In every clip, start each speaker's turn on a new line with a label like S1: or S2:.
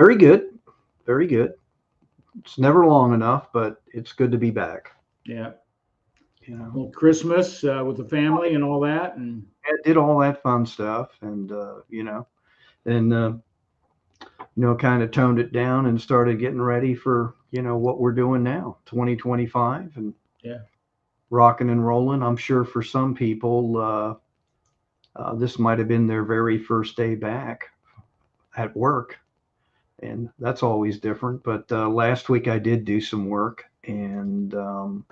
S1: Very good. Very good. It's never long enough, but it's good to be back.
S2: Yeah.
S1: You know,
S2: Well, Christmas with the family and all that, and
S1: I did all that fun stuff, and kind of toned it down and started getting ready for what we're doing now, 2025, and
S2: yeah.
S1: rocking and rolling. I'm sure for some people, this might have been their very first day back at work, and that's always different. But last week I did do some work, and and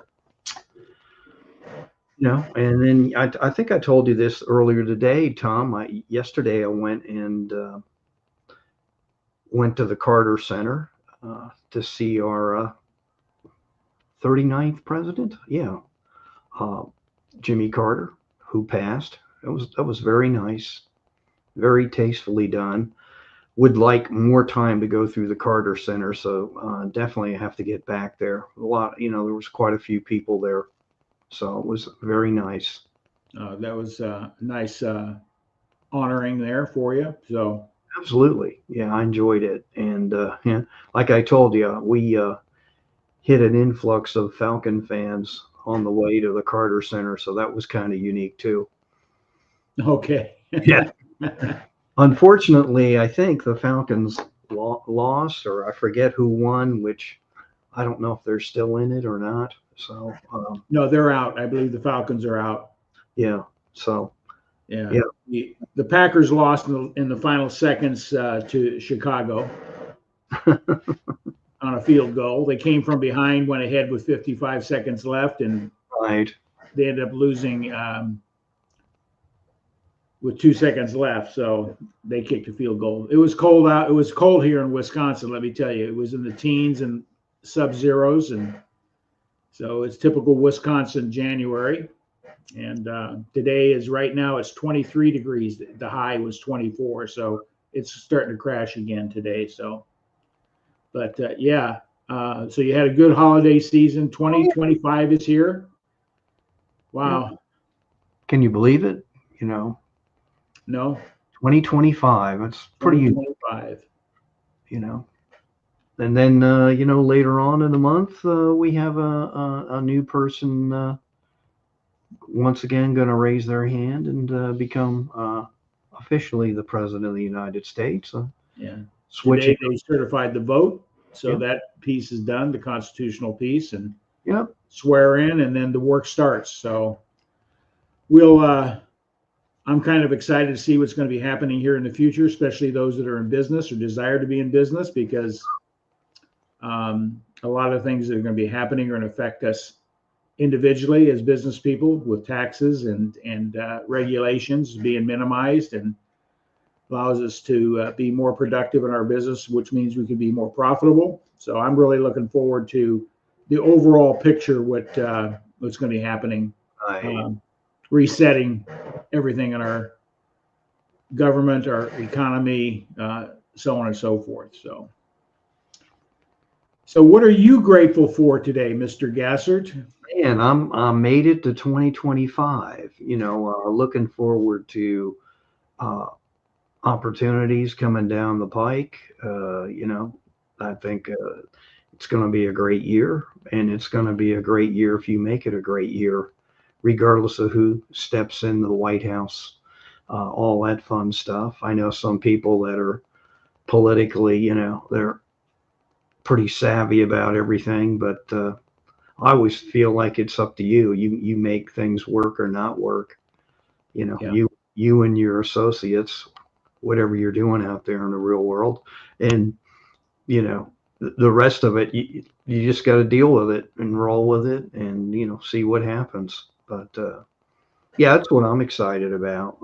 S1: then I think I told you this earlier today, Tom. Yesterday I went to the Carter Center to see our 39th president. Yeah, uh, Jimmy Carter, who passed. That was very nice, very tastefully done. Would like more time to go through the Carter Center, so definitely have to get back there. A lot, there was quite a few people there, so it was very nice.
S2: That was nice honoring there for you. So
S1: Absolutely, yeah, I enjoyed it, and yeah, like I told you, we hit an influx of Falcon fans on the way to the Carter Center, so that was kind of unique too.
S2: okay.
S1: Yeah. Unfortunately, I think the Falcons lost, or I forget who won, which I don't know if they're still in it or not. So,
S2: No, they're out. I believe the Falcons are out.
S1: yeah. So,
S2: Yeah.
S1: yeah.
S2: The Packers lost in the final seconds to Chicago on a field goal. They came from behind, went ahead with 55 seconds left, and
S1: Right.
S2: they ended up losing with 2 seconds left. So they kicked a field goal. It was cold out. It was cold here in Wisconsin, let me tell you. It was in the teens and sub-zeros. And so it's typical Wisconsin January. And today is right now it's 23 degrees. The high was 24. So it's starting to crash again today. So, but yeah. So you had a good holiday season. 2025 is here. Wow.
S1: Can you believe it?
S2: No.
S1: 2025. That's pretty,
S2: 2025.
S1: you know. And then, later on in the month, we have a new person once again going to raise their hand and become officially the president of the United States.
S2: Yeah.
S1: Switching.
S2: Today they certified the vote. So
S1: Yep.
S2: that piece is done, the constitutional piece, and
S1: Yep.
S2: swear in, and then the work starts. So we'll, I'm kind of excited to see what's going to be happening here in the future, especially those that are in business or desire to be in business, because a lot of things that are going to be happening are going to affect us individually as business people, with taxes and regulations being minimized, and allows us to be more productive in our business, which means we can be more profitable. So I'm really looking forward to the overall picture, what's going to be happening, resetting everything in our government, our economy, so on and so forth. So what are you grateful for today, Mr. Gassert?
S1: Man, I made it to 2025. Looking forward to opportunities coming down the pike. I think it's going to be a great year, and it's going to be a great year if you make it a great year, regardless of who steps in the White House. All that fun stuff. I know some people that are politically, they're pretty savvy about everything, but I always feel like it's up to you. You make things work or not work.
S2: Yeah.
S1: You and your associates, whatever you're doing out there in the real world, and the rest of it, you just got to deal with it and roll with it, and see what happens. But yeah, that's what I'm excited about,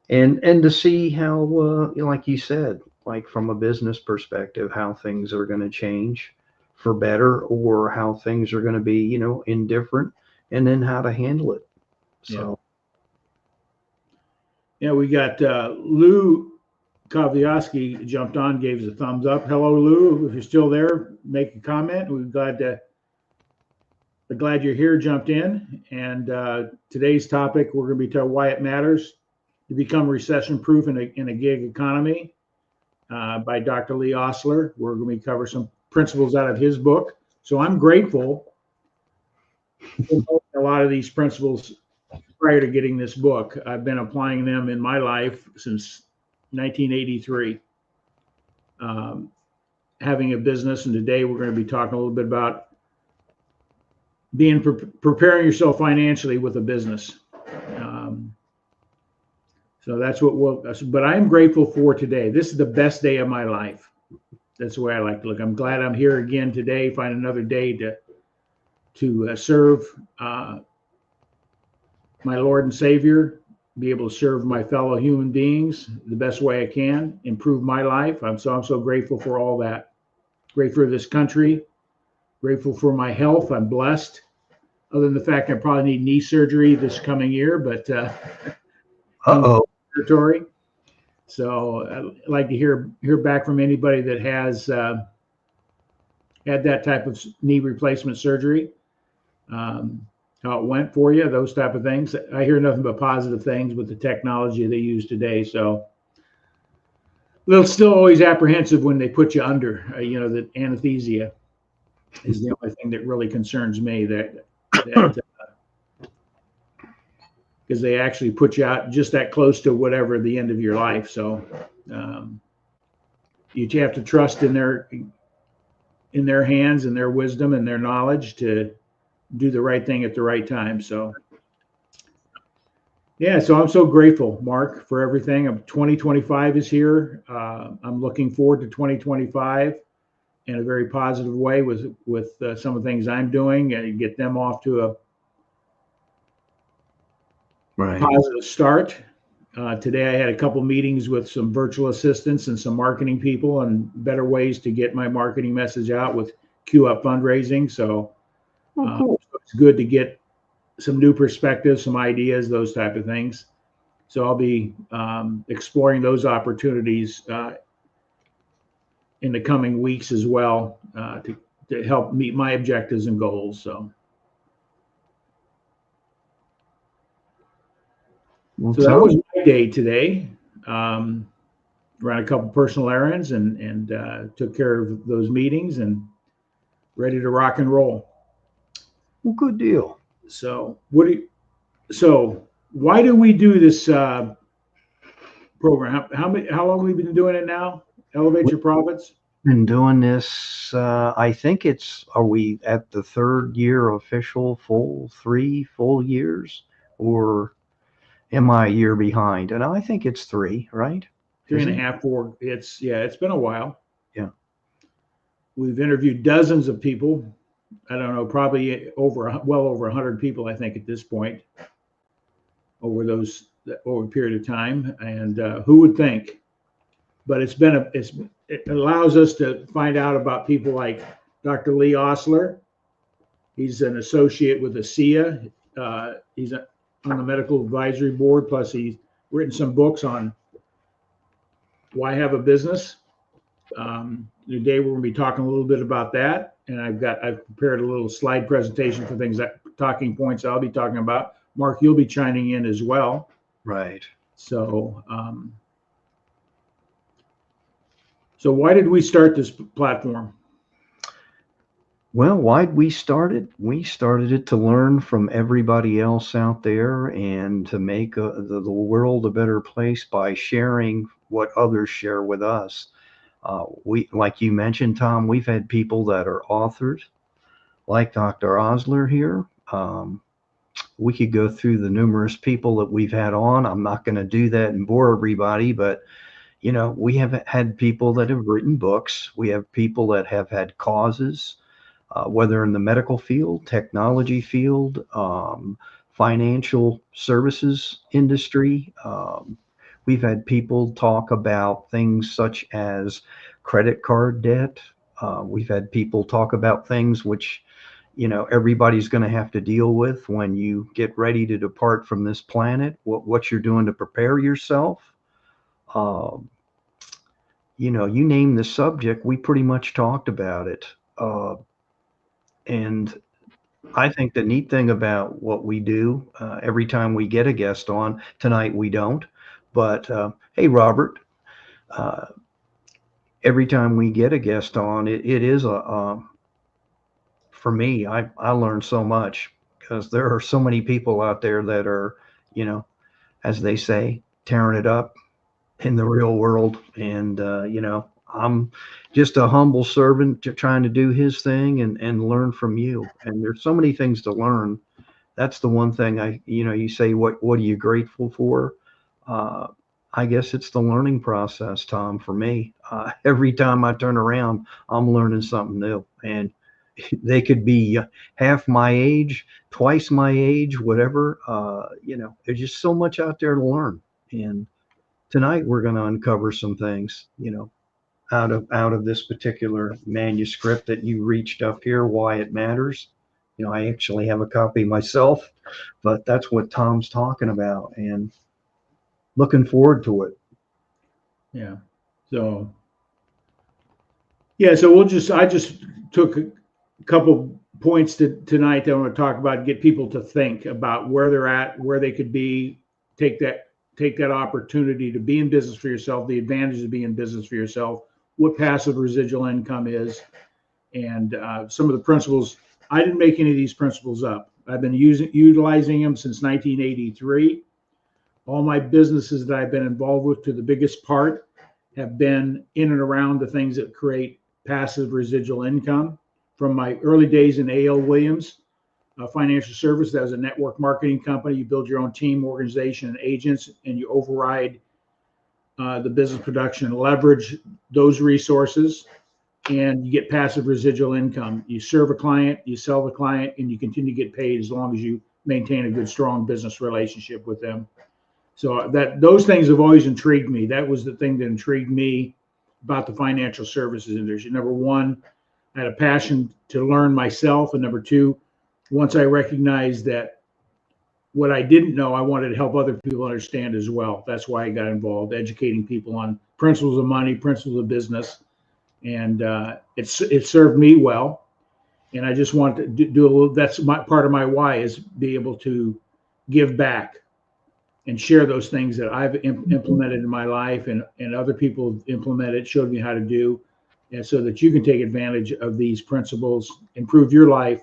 S1: and to see how, like you said, like from a business perspective, how things are going to change for better, or how things are going to be, indifferent, and then how to handle it. So.
S2: Yeah, we got Lou Kavyaski jumped on, gave us a thumbs up. Hello, Lou. If you're still there, make a comment. We're glad you're here, jumped in. And today's topic, we're going to be talking why it matters to become recession-proof in a gig economy. by Dr. Lee Osler. We're going to cover some principles out of his book. So I'm grateful for a lot of these principles prior to getting this book. I've been applying them in my life since 1983. Having a business, and today we're going to be talking a little bit about being preparing yourself financially with a business. So that's but I am grateful for today. This is the best day of my life. That's the way I like to look. I'm glad I'm here again today. Find another day to serve my Lord and Savior, be able to serve my fellow human beings the best way I can, improve my life. I'm so grateful for all that. Grateful for this country, grateful for my health. I'm blessed, other than the fact I probably need knee surgery this coming year, but territory. So I'd like to hear back from anybody that has had that type of knee replacement surgery. How it went for you, those type of things. I hear nothing but positive things with the technology they use today. So they're still always apprehensive when they put you under, that anesthesia is the only thing that really concerns me, that because they actually put you out just that close to whatever the end of your life. So you have to trust in their hands and their wisdom and their knowledge to do the right thing at the right time. So yeah, so I'm so grateful, Mark, for everything. 2025 is here. I'm looking forward to 2025 in a very positive way with some of the things I'm doing, and get them off to a positive start. Today I had a couple meetings with some virtual assistants and some marketing people on better ways to get my marketing message out with Q Up fundraising. So it's good to get some new perspectives, some ideas, those type of things. So I'll be exploring those opportunities in the coming weeks as well to help meet my objectives and goals. So that was my day today. Ran a couple personal errands and took care of those meetings and ready to rock and roll.
S1: Well, good deal.
S2: So why do we do this program? How long have we been doing it now? Elevate Your Profits?
S1: Been doing this, I think are we at the third year official, 3 full years, or am I a year behind? And I think it's 3, right?
S2: 3.5, 4. It's been a while.
S1: Yeah.
S2: We've interviewed dozens of people. I don't know, probably well over 100 people, I think, at this point, over a period of time. And who would think? But it allows us to find out about people like Dr. Lee Osler. He's an associate with ASEA. He's on the medical advisory board. Plus, he's written some books on why have a business. Today we're going to be talking a little bit about that. And I've prepared a little slide presentation for talking points I'll be talking about. Mark, you'll be chiming in as well.
S1: Right.
S2: So, so why did we start this platform?
S1: Well, why'd we start it? We started it to learn from everybody else out there and to make the world a better place by sharing what others share with us. We, like you mentioned, Tom, we've had people that are authors, like Dr. Osler here. We could go through the numerous people that we've had on. I'm not going to do that and bore everybody, but we have had people that have written books. We have people that have had causes, whether in the medical field, technology field, financial services industry. We've had people talk about things such as credit card debt. We've had people talk about things which, everybody's going to have to deal with when you get ready to depart from this planet, what you're doing to prepare yourself. You name the subject, we pretty much talked about it. And I think the neat thing about what we do, every time we get a guest on, tonight we don't, but hey, Robert, every time we get a guest on, it is for me, I learn so much because there are so many people out there that are, you know, as they say, tearing it up in the real world. And, I'm just a humble servant trying to do his thing and learn from you. And there's so many things to learn. That's the one thing you say, what are you grateful for? Uh, I guess it's the learning process, Tom, for me. Every time I turn around, I'm learning something new. And they could be half my age, twice my age, whatever. There's just so much out there to learn. And tonight we're going to uncover some things, out of this particular manuscript that you reached up here, why it matters. I actually have a copy myself, but that's what Tom's talking about, and looking forward to it.
S2: Yeah. So, yeah, so I just took a couple points tonight that I want to talk about, get people to think about where they're at, where they could be, take that opportunity to be in business for yourself, the advantage of being in business for yourself, what passive residual income is, and some of the principles. I didn't make any of these principles up. I've been utilizing them since 1983. All my businesses that I've been involved with, to the biggest part, have been in and around the things that create passive residual income. From my early days in A.L. Williams Financial Service, that was a network marketing company. You build your own team, organization, and agents, and you override the business production and leverage those resources, and you get passive residual income. You serve a client, you sell the client, and you continue to get paid as long as you maintain a good, strong business relationship with them. So those things have always intrigued me. That was the thing that intrigued me about the financial services industry. Number one, I had a passion to learn myself. And number two, once I recognized that what I didn't know, I wanted to help other people understand as well. That's why I got involved, educating people on principles of money, principles of business. And it served me well. And I just want to do a little, that's part of my why, is be able to give back and share those things that I've implemented in my life, and other people have implemented, showed me how to do, and so that you can take advantage of these principles, improve your life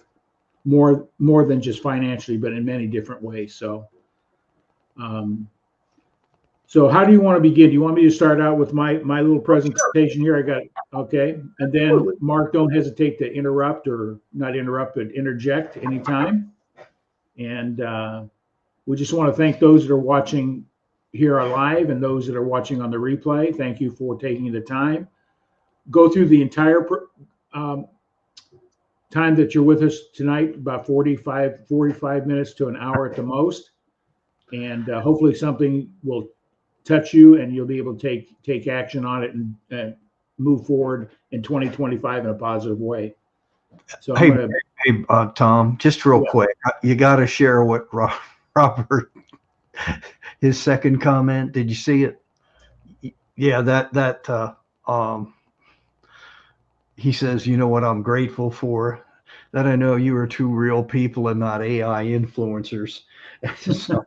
S2: more than just financially, but in many different ways. So, so how do you want to begin? Do you want me to start out with my little presentation here? Okay. And then Mark, don't hesitate to interrupt, or not interrupt, but interject anytime. And we just want to thank those that are watching here live and those that are watching on the replay. Thank you for taking the time. Go through the entire time that you're with us tonight, about 45 minutes to an hour at the most. And hopefully something will touch you and you'll be able to take action on it and move forward in 2025 in a positive way. So
S1: hey, Tom, just real quick, you got to share what Robert, his second comment. Did you see it? Yeah, he says, you know what I'm grateful for? That I know you are two real people and not AI influencers. So,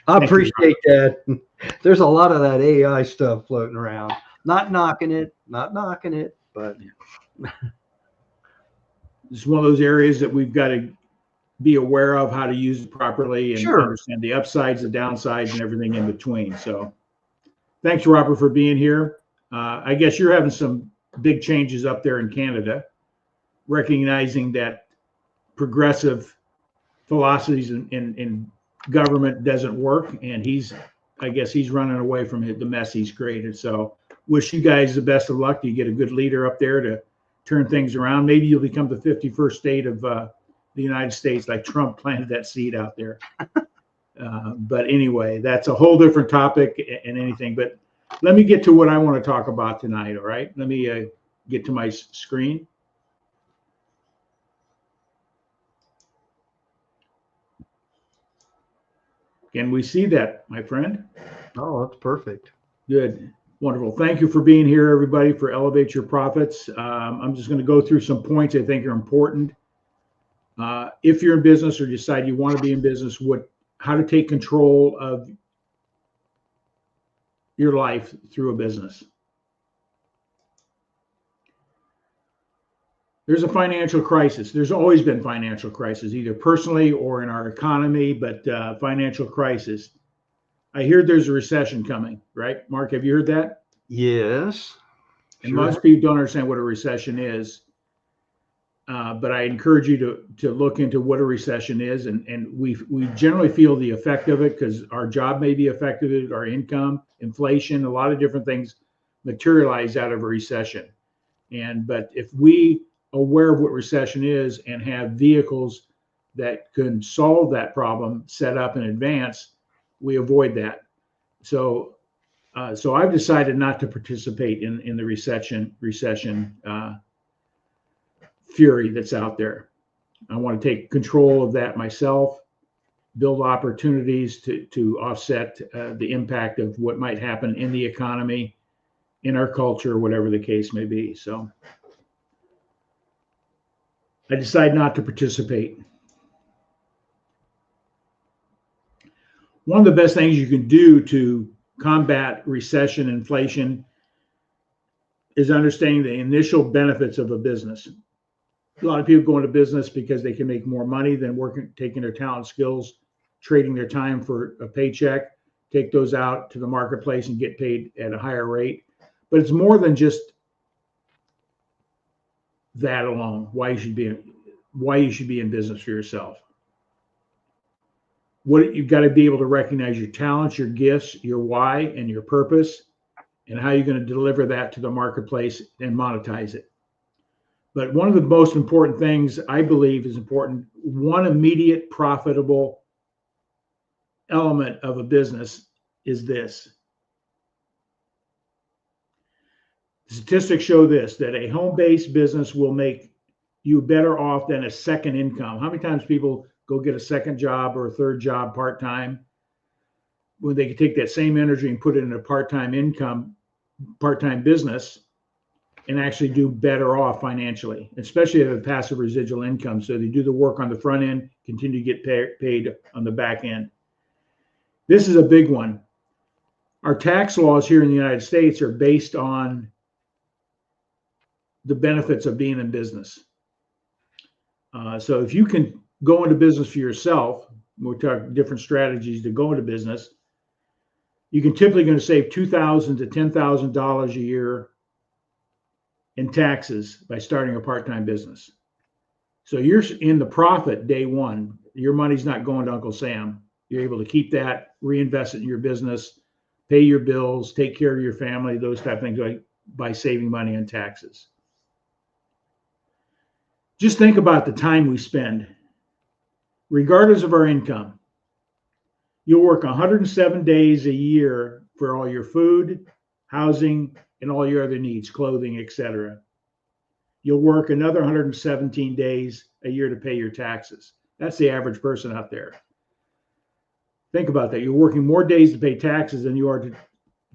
S1: I appreciate that. There's a lot of that AI stuff floating around. Not knocking it, but
S2: it's one of those areas that we've got to be aware of how to use it properly and understand the upsides, the downsides, and everything in between. So thanks, Robert, for being here. I guess you're having some big changes up there in Canada, recognizing that progressive philosophies in government doesn't work. And I guess he's running away from the mess he's created. So wish you guys the best of luck. You get a good leader up there to turn things around. Maybe you'll become the 51st state of the United States, like Trump planted that seed out there. But anyway, that's a whole different topic and anything. But let me get to what I want to talk about tonight. All right. Let me get to my screen. Can we see that, my friend?
S1: Oh, that's perfect.
S2: Good. Wonderful. Thank you for being here, everybody, for Elevate Your Profits. I'm just going to go through some points I think are important. If you're in business or decide you want to be in business, how to take control of your life through a business. there's a financial crisis. There's always been financial crisis, either personally or in our economy, but financial crisis. I hear there's a recession coming, right? Mark, have you heard that?
S1: Yes.
S2: And
S1: Sure.
S2: most people don't understand what a recession is. But I encourage you to look into what a recession is, and we generally feel the effect of it because our job may be affected, our income, inflation, a lot of different things materialize out of a recession. But if we are aware of what recession is and have vehicles that can solve that problem set up in advance, we avoid that. So I've decided not to participate in the recession fury that's out there. I want to take control of that myself, build opportunities to offset the impact of what might happen in the economy, in our culture, whatever the case may be. So I decide not to participate. One of the best things you can do to combat recession, inflation, is understanding the initial benefits of a business. A lot of people go into business because they can make more money than working, taking their talent, skills, trading their time for a paycheck, take those out to the marketplace and get paid at a higher rate. But it's more than just that alone. Why you should be in business for yourself. What you've got to be able to recognize your talents, your gifts, your why, and your purpose, and how you're going to deliver that to the marketplace and monetize it. But one of the most important things I believe is important, one immediate profitable element of a business is this. Statistics show this, that a home-based business will make you better off than a second income. How many times people go get a second job or a third job part-time when they can take that same energy and put it in a part-time income, part-time business, and actually do better off financially, especially if they have a passive residual income. So they do the work on the front end, continue to get paid on the back end. This is a big one. Our tax laws here in the United States are based on the benefits of being in business. So if you can go into business for yourself, we'll talk different strategies to go into business, you can typically going to save $2,000 to $10,000 a year in taxes by starting a part-time business. So you're in the profit day one. Your money's not going to Uncle Sam. You're able to keep that, reinvest it in your business, pay your bills, take care of your family, those type of things by saving money on taxes. Just think about the time we spend, regardless of our income. You'll work 107 days a year for all your food, housing, and all your other needs, clothing, etc. You'll work another 117 days a year to pay your taxes. That's the average person out there. Think about that. You're working more days to pay taxes than you are to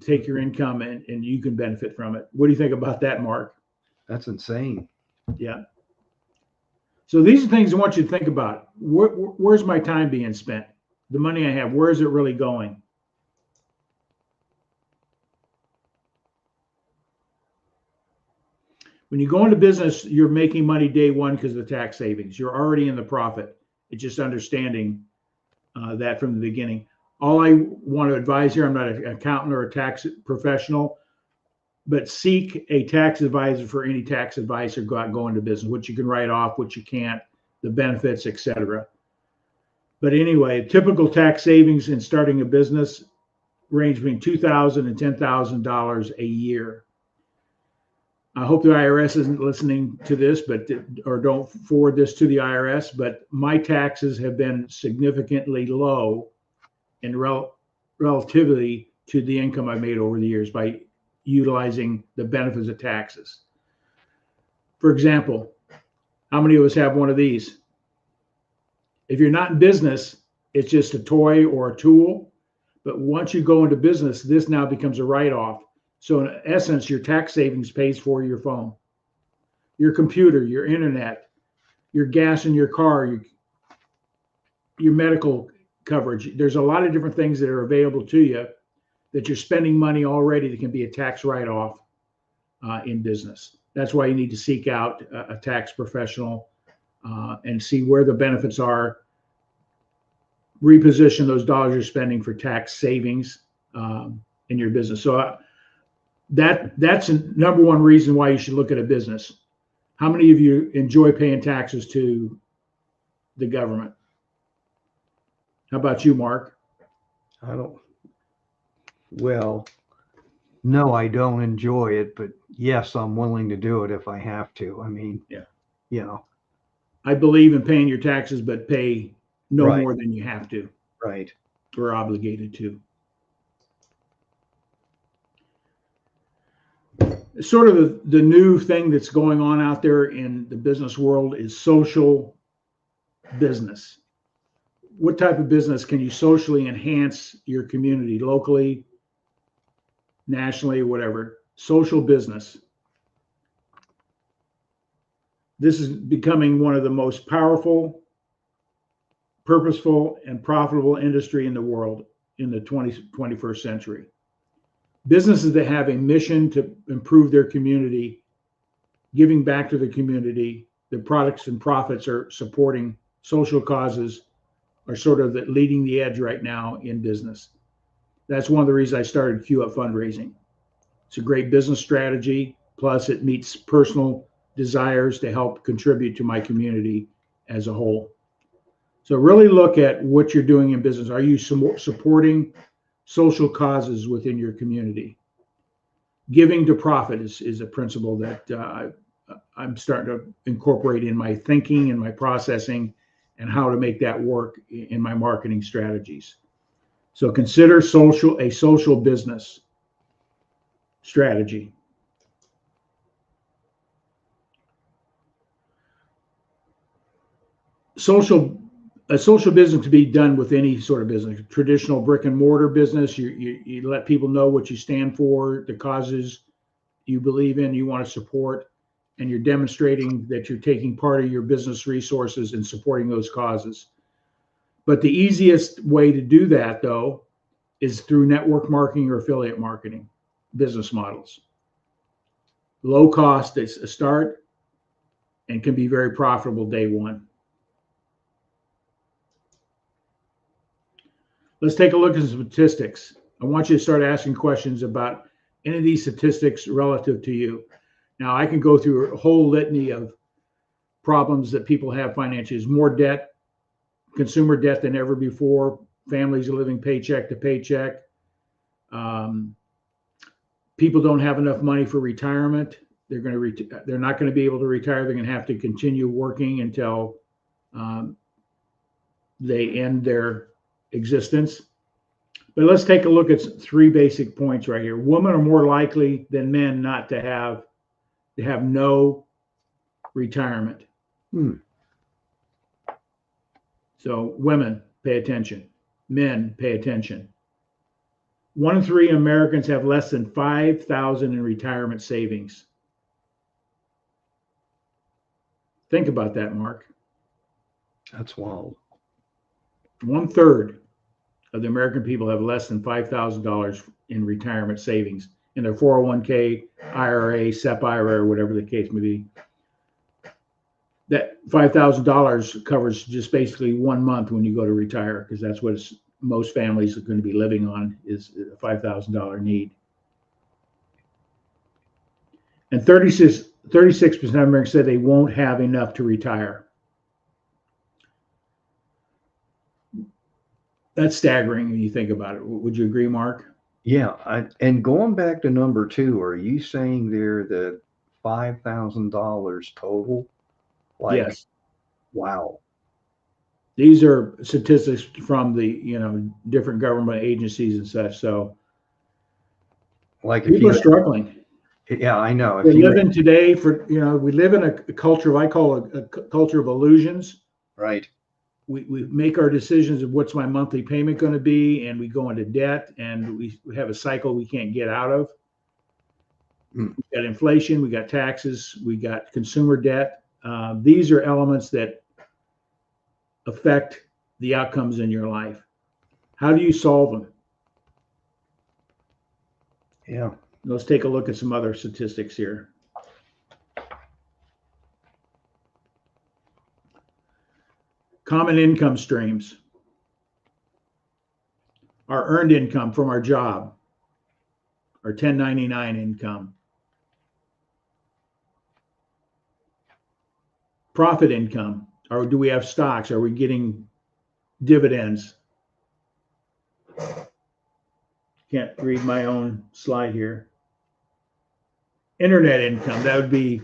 S2: take your income and you can benefit from it. What do you think about that, Mark?
S1: That's insane.
S2: Yeah. So these are things I want you to think about. Where's my time being spent? The money I have, where is it really going? When you go into business, you're making money day one because of the tax savings. You're already in the profit. It's just understanding that from the beginning. All I want to advise here, I'm not an accountant or a tax professional, but seek a tax advisor for any tax advice or go into business, what you can write off, what you can't, the benefits, etc. But anyway, typical tax savings in starting a business range between $2,000 and $10,000 a year. I hope the IRS isn't listening to this, or don't forward this to the IRS, but my taxes have been significantly low in relatively to the income I made over the years by utilizing the benefits of taxes. For example, how many of us have one of these? If you're not in business, it's just a toy or a tool. But once you go into business, this now becomes a write-off. So in essence, your tax savings pays for your phone, your computer, your internet, your gas in your car, your medical coverage. There's a lot of different things that are available to you that you're spending money already that can be a tax write-off in business. That's why you need to seek out a tax professional and see where the benefits are. Reposition those dollars you're spending for tax savings in your business. So that's a number one reason why you should look at a business. How many of you enjoy paying taxes to the government? How about you, Mark?
S1: I don't. Well, no, I don't enjoy it, but yes, I'm willing to do it if I have to. I mean,
S2: Yeah.
S1: you know,
S2: I believe in paying your taxes, but pay no
S1: Right.
S2: more than you have to
S1: right.
S2: or obligated to. Sort of the new thing that's going on out there in the business world is social business. What type of business can you socially enhance your community locally, nationally, whatever? Social business. This is becoming one of the most powerful, purposeful, and profitable industry in the world in the 21st century. Businesses that have a mission to improve their community, giving back to the community, the products and profits are supporting social causes, are sort of leading the edge right now in business. That's one of the reasons I started Q Up Fundraising. It's a great business strategy. Plus, it meets personal desires to help contribute to my community as a whole. So really look at what you're doing in business. Are you supporting social causes within your community? Giving to profit is a principle that I'm starting to incorporate in my thinking and my processing and how to make that work in my marketing strategies. So consider a social business strategy. A social business can be done with any sort of business. Traditional brick and mortar business, you let people know what you stand for, the causes you believe in, you want to support, and you're demonstrating that you're taking part of your business resources and supporting those causes. But the easiest way to do that, though, is through network marketing or affiliate marketing business models. Low cost is a start and can be very profitable day one. Let's take a look at some statistics. I want you to start asking questions about any of these statistics relative to you. Now, I can go through a whole litany of problems that people have financially. More debt, consumer debt than ever before. Families are living paycheck to paycheck. People don't have enough money for retirement. They're not going to be able to retire. They're going to have to continue working until they end their existence. But let's take a look at three basic points right here. Women are more likely than men not to have no retirement. So women, pay attention. Men, pay attention. 1 in 3 Americans have less than $5,000 in retirement savings. Think about that, Mark.
S1: That's wild.
S2: 1/3 of the American people have less than $5,000 in retirement savings in their 401k, IRA, SEP IRA, or whatever the case may be. That $5,000 covers just basically 1 month when you go to retire, because that's what most families are going to be living on, is a $5,000 need. And 36% of Americans said they won't have enough to retire. That's staggering when you think about it. Would you agree, Mark?
S1: Yeah. And going back to number 2, are you saying there the $5,000 total?
S2: Yes.
S1: Wow.
S2: These are statistics from the different government agencies and such. So people are struggling.
S1: Yeah, I know.
S2: We're living today we live in a culture I call a culture of illusions.
S1: Right.
S2: We make our decisions of what's my monthly payment going to be, and we go into debt, and we have a cycle we can't get out of. We got inflation, we got taxes, we got consumer debt. These are elements that affect the outcomes in your life. How do you solve them?
S1: Yeah.
S2: Let's take a look at some other statistics here. Common income streams. Our earned income from our job, our 1099 income. Profit income, or do we have stocks? Are we getting dividends? Can't read my own slide here. Internet income, that would be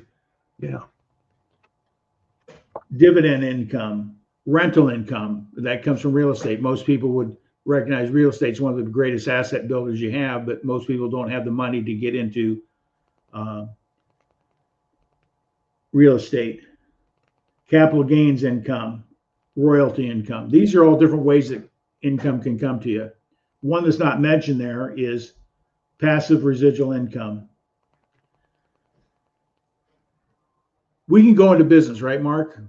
S2: dividend income, rental income, that comes from real estate. Most people would recognize real estate is one of the greatest asset builders you have, but most people don't have the money to get into real estate. Capital gains income, royalty income. These are all different ways that income can come to you. One that's not mentioned there is passive residual income. We can go into business, right, Mark?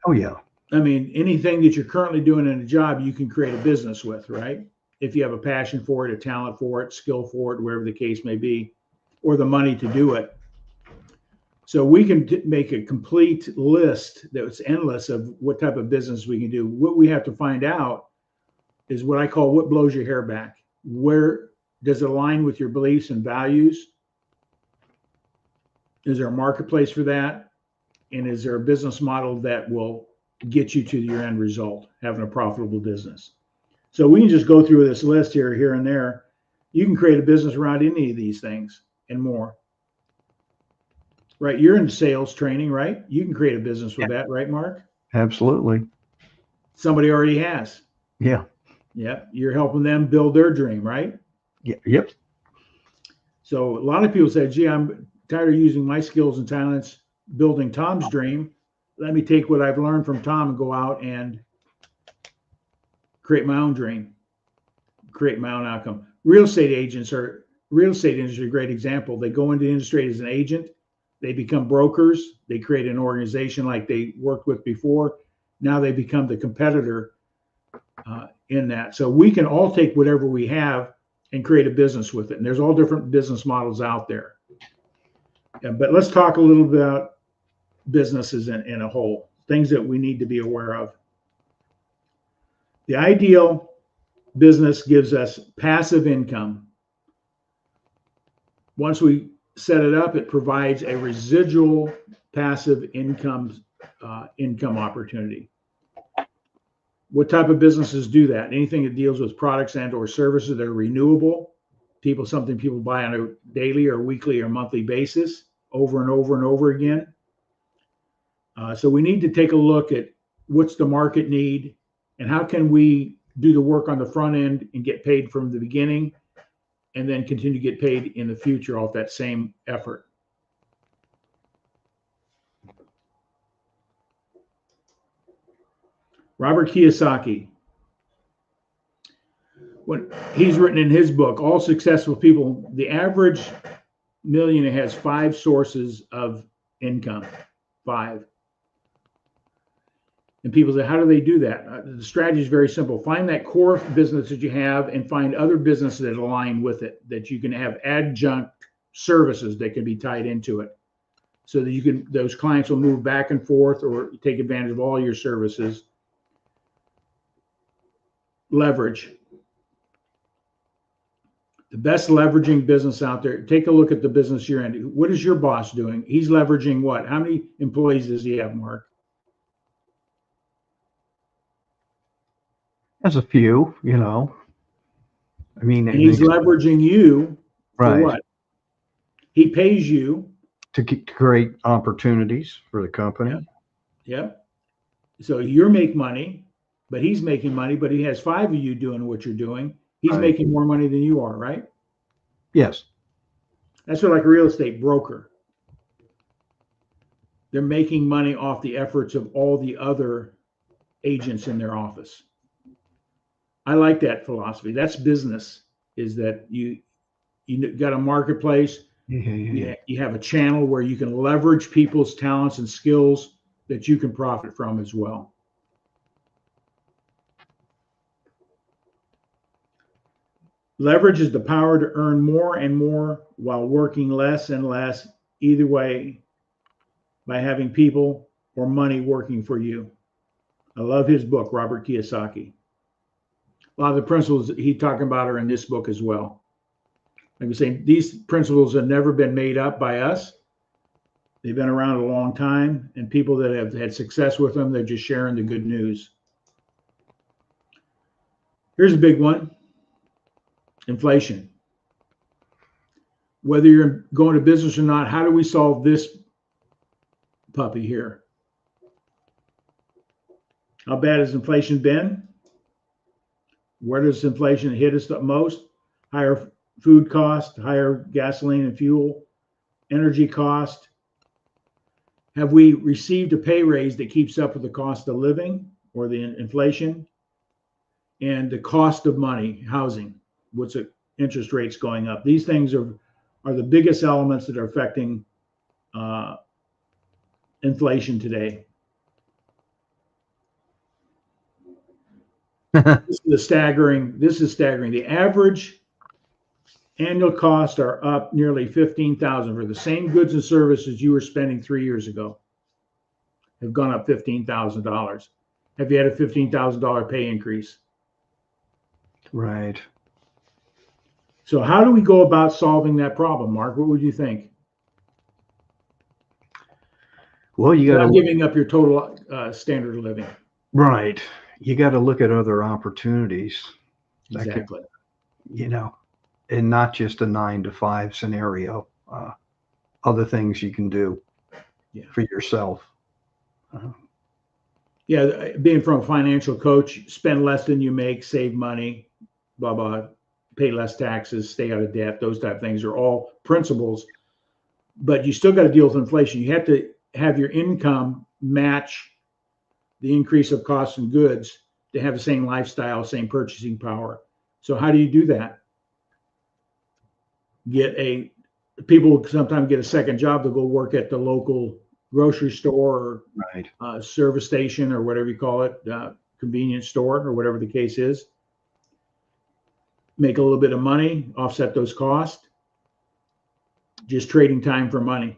S1: Oh, yeah.
S2: I mean, anything that you're currently doing in a job, you can create a business with, right? If you have a passion for it, a talent for it, skill for it, wherever the case may be, or the money to do it. So we can make a complete list that's endless of what type of business we can do. What we have to find out is what I call what blows your hair back. Where does it align with your beliefs and values? Is there a marketplace for that? And is there a business model that will get you to your end result, having a profitable business? So we can just go through this list here and there. You can create a business around any of these things and more. Right, you're in sales training, right? You can create a business with that, right, Mark?
S1: Absolutely.
S2: Somebody already has.
S1: Yeah.
S2: Yeah, you're helping them build their dream, right?
S1: Yeah. Yep.
S2: So a lot of people say, gee, I'm tired of using my skills and talents building Tom's dream. Let me take what I've learned from Tom and go out and create my own dream, create my own outcome. Real estate industry is a great example. They go into the industry as an agent. They become brokers. They create an organization like they worked with before. Now they become the competitor in that. So we can all take whatever we have and create a business with it. And there's all different business models out there. Yeah, but let's talk a little bit about businesses in a whole, things that we need to be aware of. The ideal business gives us passive income. Once we set it up, it provides a residual passive income opportunity. What type of businesses do that? Anything that deals with products and or services that are renewable, something people buy on a daily or weekly or monthly basis over and over and over again. So we need to take a look at what's the market need and how can we do the work on the front end and get paid from the beginning and then continue to get paid in the future off that same effort. Robert Kiyosaki, when he's written in his book, All Successful People, the average millionaire has 5 sources of income, 5. And people say, how do they do that? The strategy is very simple. Find that core business that you have and find other businesses that align with it, that you can have adjunct services that can be tied into it. So that those clients will move back and forth or take advantage of all your services. Leverage. The best leveraging business out there, take a look at the business you're in. What is your boss doing? He's leveraging what? How many employees does he have, Mark?
S1: There's a few, I mean,
S2: and he's leveraging you for
S1: right.
S2: What? He pays you
S1: to create opportunities for the company.
S2: Yeah. So you make money, but he's making money, but he has 5 of you doing what you're doing. He's
S1: right.
S2: making more money than you are, right?
S1: Yes.
S2: That's what, like a real estate broker. They're making money off the efforts of all the other agents in their office. I like that philosophy. That's business, is that you got a marketplace. You have a channel where you can leverage people's talents and skills that you can profit from as well. Leverage is the power to earn more and more while working less and less, either way, by having people or money working for you. I love his book, Robert Kiyosaki. A lot of the principles he's talking about are in this book as well. Like I'm saying, these principles have never been made up by us. They've been around a long time, and people that have had success with them, they're just sharing the good news. Here's a big one: inflation. Whether you're going to business or not, how do we solve this puppy here? How bad has inflation been? Where does inflation hit us the most? Higher food cost, higher gasoline and fuel, energy cost. Have we received a pay raise that keeps up with the cost of living or the inflation? And the cost of money, housing, what's the interest rates going up? These things are the biggest elements that are affecting inflation today. This is staggering. The average annual costs are up nearly $15,000 for the same goods and services you were spending 3 years ago. Have gone up $15,000. Have you had a $15,000 pay increase?
S1: Right.
S2: So how do we go about solving that problem, Mark? What would you think?
S1: Well, you got to
S2: giving up your total standard of living.
S1: Right. You got to look at other opportunities.
S2: Exactly.
S1: And not just a 9-to-5 scenario. Other things you can do for yourself.
S2: Being from a financial coach, spend less than you make, save money, blah, blah, pay less taxes, stay out of debt. Those type of things are all principles. But you still got to deal with inflation. You have to have your income match the increase of costs and goods to have the same lifestyle, same purchasing power. So how do you do that? People sometimes get a second job to go work at the local grocery store or service station or whatever you call it, convenience store or whatever the case is. Make a little bit of money, offset those costs. Just trading time for money.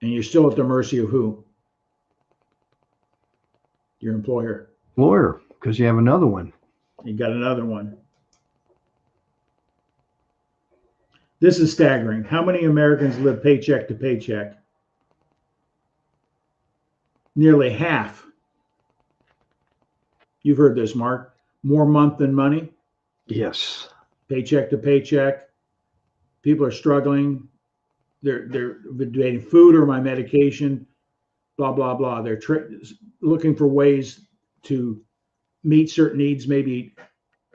S2: And you're still at the mercy of who? Your employer.
S1: Lawyer, because you have another one.
S2: You got another one. This is staggering. How many Americans live paycheck to paycheck? Nearly half. You've heard this, Mark. More month than money.
S1: Yes.
S2: Paycheck to paycheck. People are struggling. They're debating food or my medication, blah, blah, blah. They're looking for ways to meet certain needs, maybe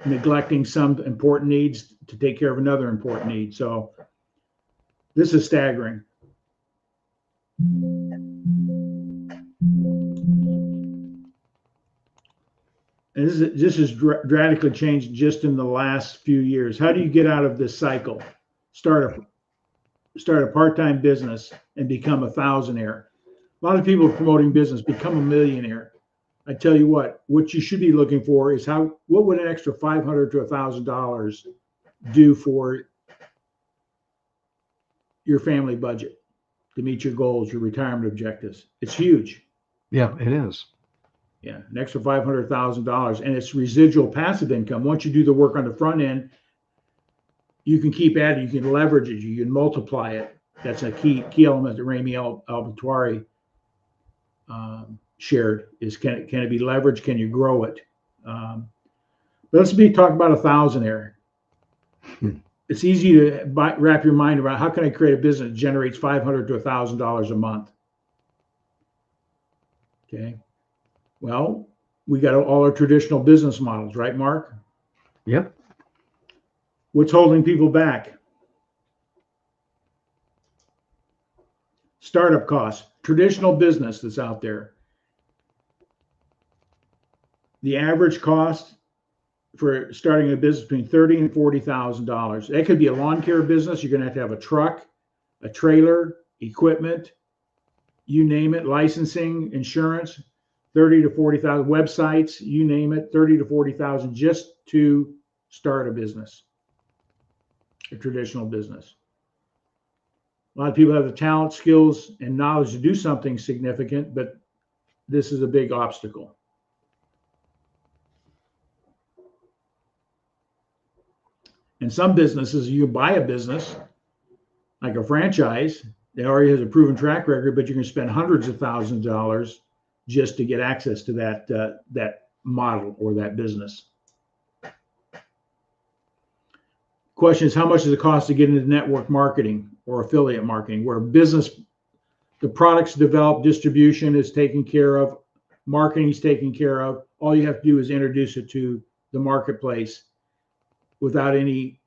S2: neglecting some important needs to take care of another important need. So this is staggering. And this has dramatically changed just in the last few years. How do you get out of this cycle? Start a part-time business and become a thousandaire. A lot of people promoting business, become a millionaire. I tell you what you should be looking for is what would an extra $500 to $1,000 do for your family budget to meet your goals, your retirement objectives? It's huge.
S1: Yeah, it is.
S2: Yeah, an extra $500,000, and it's residual passive income. Once you do the work on the front end, you can keep adding, you can leverage it, you can multiply it. That's a key element that Rami Al-Batwari shared is can it be leveraged? Can you grow it? But let's talk about a thousandaire. It's easy to wrap your mind around how can I create a business that generates $500 to $1,000 a month? Okay. Well, we got all our traditional business models, right, Mark?
S1: Yep.
S2: What's holding people back? Startup costs, traditional business that's out there. The average cost for starting a business between $30,000 and $40,000. That could be a lawn care business. You're going to have a truck, a trailer, equipment, you name it, licensing, insurance, $30,000 to $40,000, websites, you name it, $30,000 to $40,000 just to start a business, a traditional business. A lot of people have the talent, skills, and knowledge to do something significant, but this is a big obstacle. In some businesses, you buy a business like a franchise that already has a proven track record, but you're going to spend hundreds of thousands of dollars just to get access to that model or that business. Question is, how much does it cost to get into network marketing or affiliate marketing, where business, the products developed, distribution is taken care of, marketing is taken care of. All you have to do is introduce it to the marketplace without any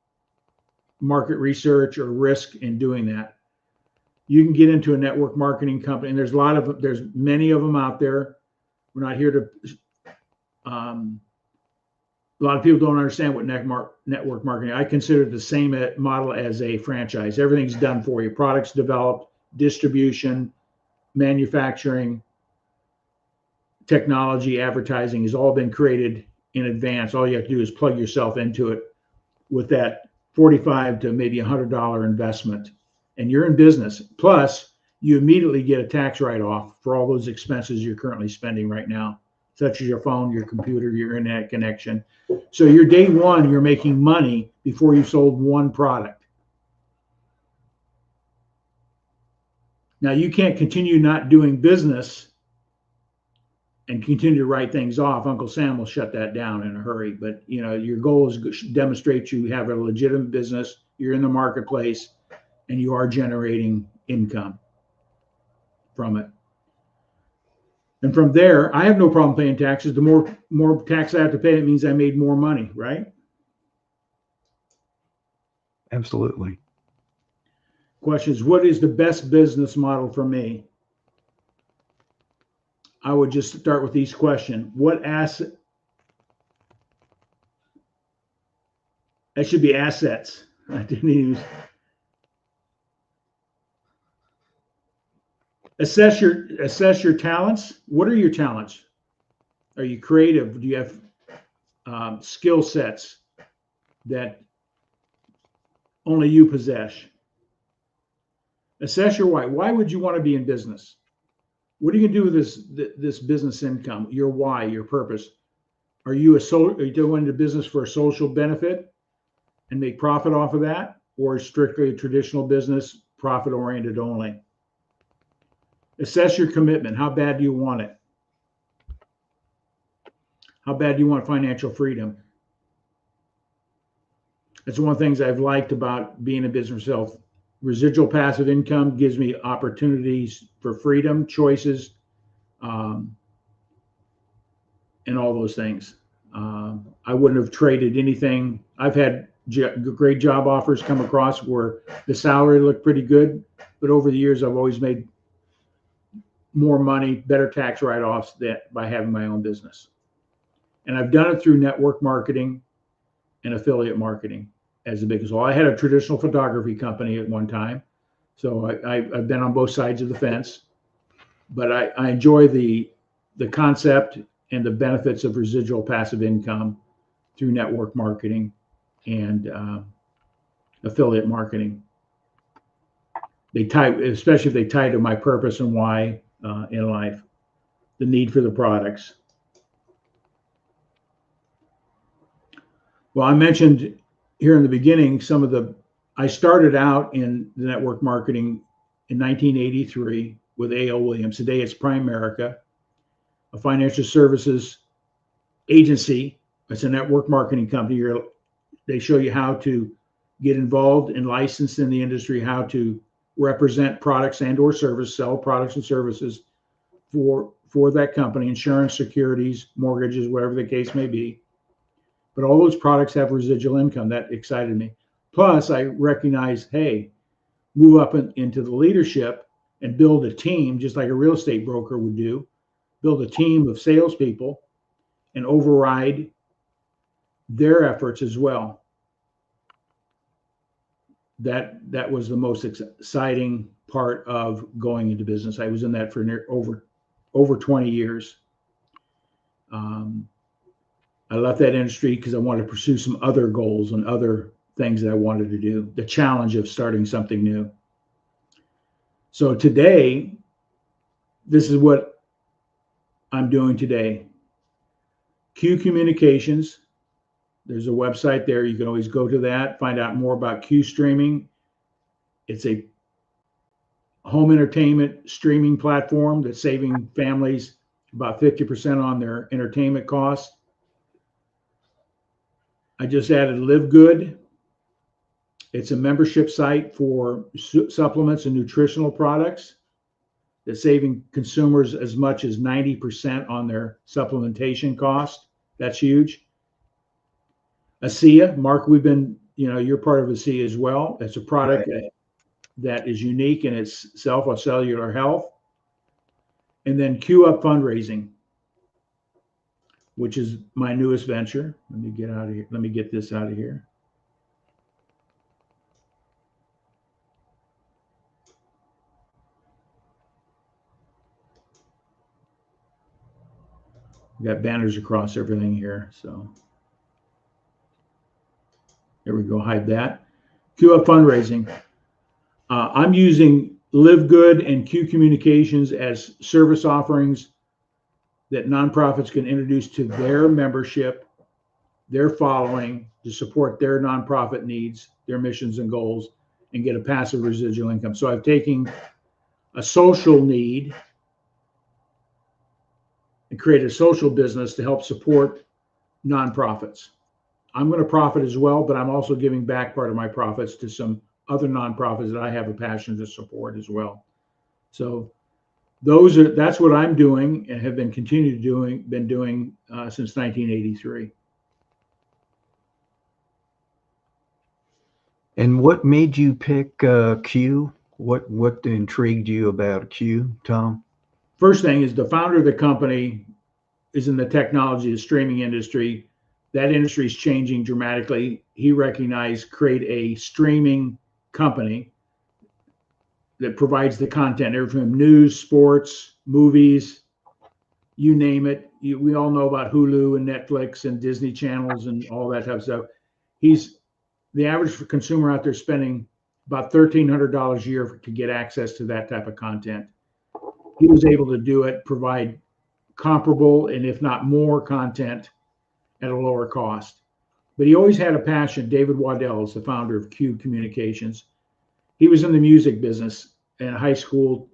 S2: market research or risk in doing that. You can get into a network marketing company, and there's many of them out there. We're not here to, a lot of people don't understand what network marketing. I consider it the same model as a franchise. Everything's done for you. Products developed, distribution, manufacturing, technology, advertising has all been created in advance. All you have to do is plug yourself into it with that $45 to maybe $100 investment, and you're in business. Plus, you immediately get a tax write-off for all those expenses you're currently spending right now, such as your phone, your computer, your internet connection. So your day one, you're making money before you've sold one product. Now, you can't continue not doing business and continue to write things off. Uncle Sam will shut that down in a hurry. But your goal is to demonstrate you have a legitimate business, you're in the marketplace, and you are generating income from it. And from there, I have no problem paying taxes. The more tax I have to pay, it means I made more money, right?
S1: Absolutely.
S2: Question is, what is the best business model for me? I would just start with these questions. What asset? That should be assets. I didn't use. Assess your talents. What are your talents? Are you creative? Do you have skill sets that only you possess? Assess your why. Why would you want to be in business? What are you going to do with this business income? Your why, your purpose. Are you going into business for a social benefit and make profit off of that, or strictly a traditional business, profit oriented only? Assess your commitment. How bad do you want it? How bad do you want financial freedom? That's one of the things I've liked about being in business myself. Residual passive income gives me opportunities for freedom, choices, and all those things. I wouldn't have traded anything. I've had great job offers come across where the salary looked pretty good, but over the years I've always made more money, better tax write-offs by having my own business. And I've done it through network marketing and affiliate marketing as the biggest. Well, I had a traditional photography company at one time, so I've been on both sides of the fence. But I enjoy the concept and the benefits of residual passive income through network marketing and affiliate marketing. Especially if they tie to my purpose and why in life, the need for the products. Well, I mentioned here in the beginning I started out in the network marketing in 1983 with A.L. Williams. Today it's Primerica, a financial services agency. It's a network marketing company. They show you how to get involved and licensed in the industry, how to represent products and or sell products and services for that company, insurance, securities, mortgages, whatever the case may be. But all those products have residual income. That excited me. Plus, I recognized, hey, move up into the leadership and build a team, just like a real estate broker would do. Build a team of salespeople and override their efforts as well. That was the most exciting part of going into business. I was in that for over 20 years. I left that industry because I wanted to pursue some other goals and other things that I wanted to do, the challenge of starting something new. So today, this is what I'm doing today. Q Communications, there's a website there. You can always go to that, find out more about Q Streaming. It's a home entertainment streaming platform that's saving families about 50% on their entertainment costs. I just added Live Good. It's a membership site for supplements and nutritional products that's saving consumers as much as 90% on their supplementation cost. That's huge. ASEA, Mark, you're part of ASEA as well. It's a product that is unique in itself, of cellular health. And then Q Up Fundraising, which is my newest venture. Let me get out of here. Let me get this out of here. We got banners across everything here. So there we go. Hide that. Q Up Fundraising. I'm using Live Good and Q Communications as service offerings that nonprofits can introduce to their membership, their following, to support their nonprofit needs, their missions and goals, and get a passive residual income. So I've taken a social need and created a social business to help support nonprofits. I'm going to profit as well, but I'm also giving back part of my profits to some other nonprofits that I have a passion to support as well. So that's what I'm doing and have been doing since 1983.
S1: And what made you pick Q? What intrigued you about Q, Tom?
S2: First thing is the founder of the company is in the technology, the streaming industry. That industry is changing dramatically. He recognized create a streaming company that provides the content, everything from news, sports, movies, you name it. We all know about Hulu and Netflix and Disney channels and all that type of stuff. The average consumer out there spending about $1,300 a year to get access to that type of content. He was able to do it, provide comparable and if not more content at a lower cost. But he always had a passion. David Waddell is the founder of Q Communications. He was in the music business in high school,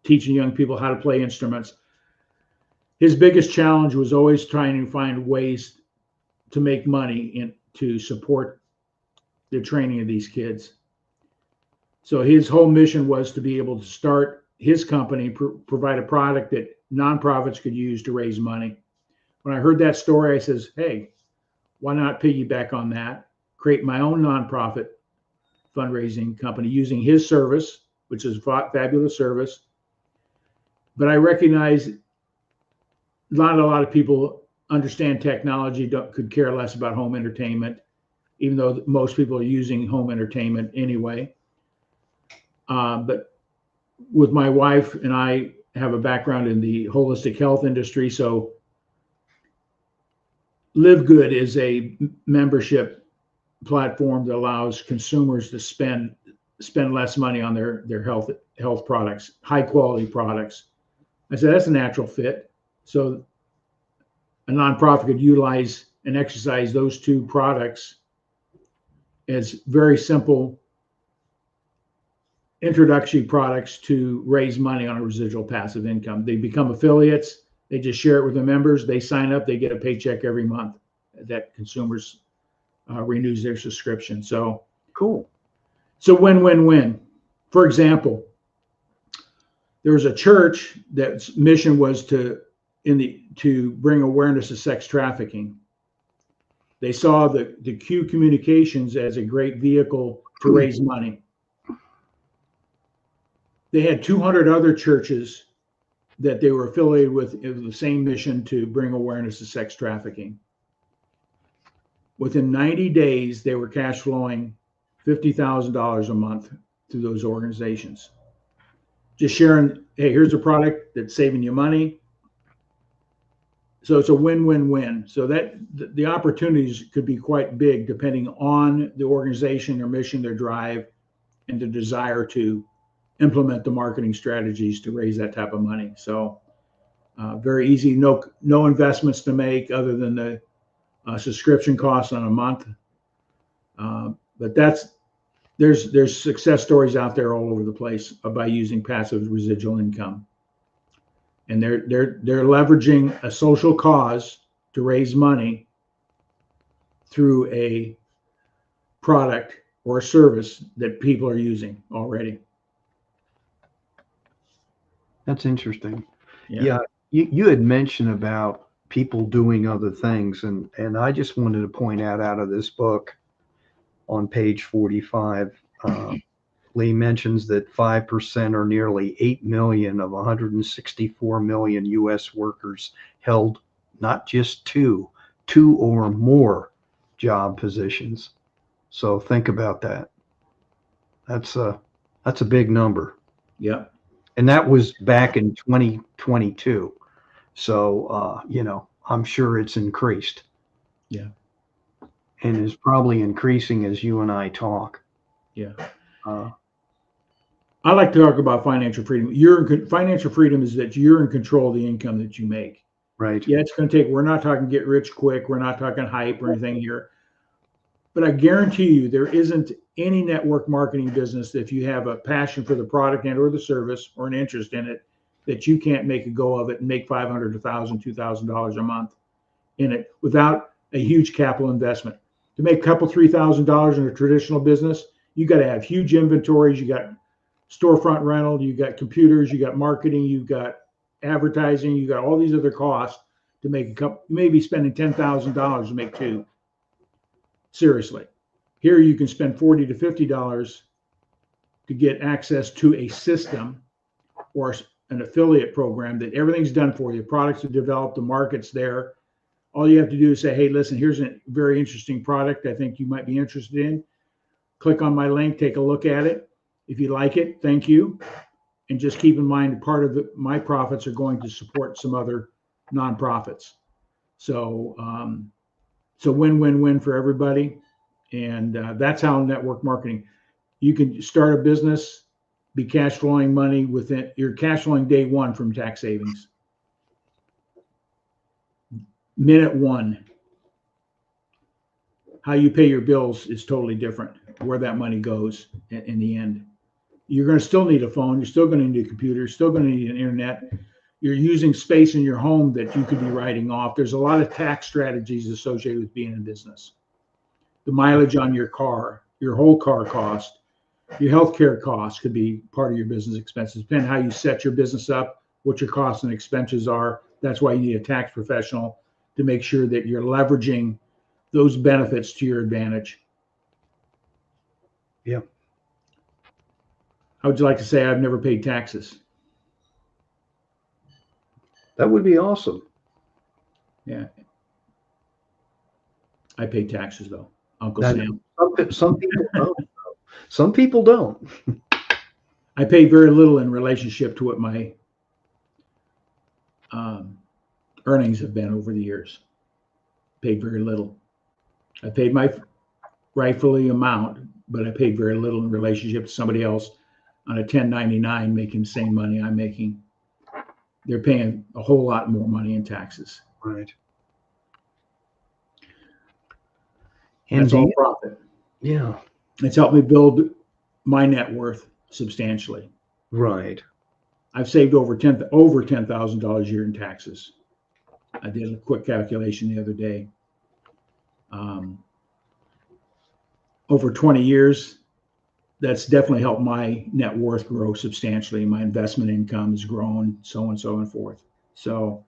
S2: teaching young people how to play instruments. His biggest challenge was always trying to find ways to make money to support the training of these kids. So his whole mission was to be able to start his company, provide a product that nonprofits could use to raise money. When I heard that story, I says, hey, why not piggyback on that, create my own nonprofit fundraising company using his service, which is a fabulous service. But I recognize not a lot of people understand technology, could care less about home entertainment, even though most people are using home entertainment anyway. But with my wife and I have a background in the holistic health industry, so Live Good is a membership platform that allows consumers to spend less money on their health products, high quality products. I said that's a natural fit. So a nonprofit could utilize and exercise those two products as very simple introductory products to raise money on a residual passive income. They become affiliates. They just share it with the members. They sign up. They get a paycheck every month that consumers renews their subscription. So
S1: cool.
S2: So win-win-win. For example, there was a church that's mission was to bring awareness to sex trafficking. They saw the Q Communications as a great vehicle to raise money. They had 200 other churches that they were affiliated with the same mission to bring awareness to sex trafficking. Within 90 days, they were cash flowing $50,000 a month through those organizations. Just sharing, hey, here's a product that's saving you money. So it's a win-win-win. So that the opportunities could be quite big depending on the organization, their mission, their drive, and the desire to implement the marketing strategies to raise that type of money. So very easy, no investments to make other than the subscription costs on a month. But there's success stories out there all over the place by using passive residual income. And they're leveraging a social cause to raise money through a product or a service that people are using already.
S1: That's interesting.
S2: Yeah.
S1: Yeah, you had mentioned about people doing other things, and I just wanted to point out of this book on page 45, Lee mentions that 5% or nearly 8 million of 164 million U.S. workers held not just two or more job positions. So think about that. That's a big number.
S2: Yeah.
S1: And that was back in 2022. So, I'm sure it's increased.
S2: Yeah.
S1: And is probably increasing as you and I talk.
S2: Yeah.
S1: Uh,
S2: I like to talk about financial freedom. Financial freedom is that you're in control of the income that you make.
S1: right.
S2: Yeah, it's going to take, we're not talking get rich quick. We're not talking hype or anything here. But I guarantee you there isn't any network marketing business that if you have a passion for the product and or the service or an interest in it, that you can't make a go of it and make $500, $1,000, $2,000 a month in it without a huge capital investment. To make a couple, $3,000 in a traditional business, you got to have huge inventories. You got storefront rental, you got computers, you got marketing, you got advertising, you got all these other costs to make a couple. You may be spending $10,000 to make two. Seriously, here you can spend $40 to $50 to get access to a system or an affiliate program that everything's done for you. Products are developed, the market's there. All you have to do is say, hey, listen, here's a very interesting product I think you might be interested in. Click on my link, take a look at it. If you like it, thank you. And just keep in mind, part of my profits are going to support some other nonprofits. So it's a win-win-win for everybody. And that's how network marketing, you can start a business, be cash flowing money within, you're cash flowing day one from tax savings. Minute one, how you pay your bills is totally different, where that money goes in the end. You're going to still need a phone. You're still going to need a computer. You're still going to need an internet. You're using space in your home that you could be writing off. There's a lot of tax strategies associated with being in business. The mileage on your car, your whole car cost, your healthcare costs could be part of your business expenses. Depending on how you set your business up, what your costs and expenses are. That's why you need a tax professional to make sure that you're leveraging those benefits to your advantage.
S1: Yeah.
S2: How would you like to say I've never paid taxes?
S1: That would be awesome.
S2: Yeah. I pay taxes though, Uncle Sam.
S1: Some people don't. Some people don't.
S2: I pay very little in relationship to what my earnings have been over the years. Paid very little. I paid my rightfully amount, but I paid very little in relationship to somebody else on a 1099 making the same money I'm making. They're paying a whole lot more money in taxes.
S1: Right.
S2: And that's all profit.
S1: Yeah.
S2: It's helped me build my net worth substantially.
S1: Right.
S2: I've saved over $10,000 a year in taxes. I did a quick calculation the other day. Over 20 years, that's definitely helped my net worth grow substantially. My investment income has grown, so on and so forth. So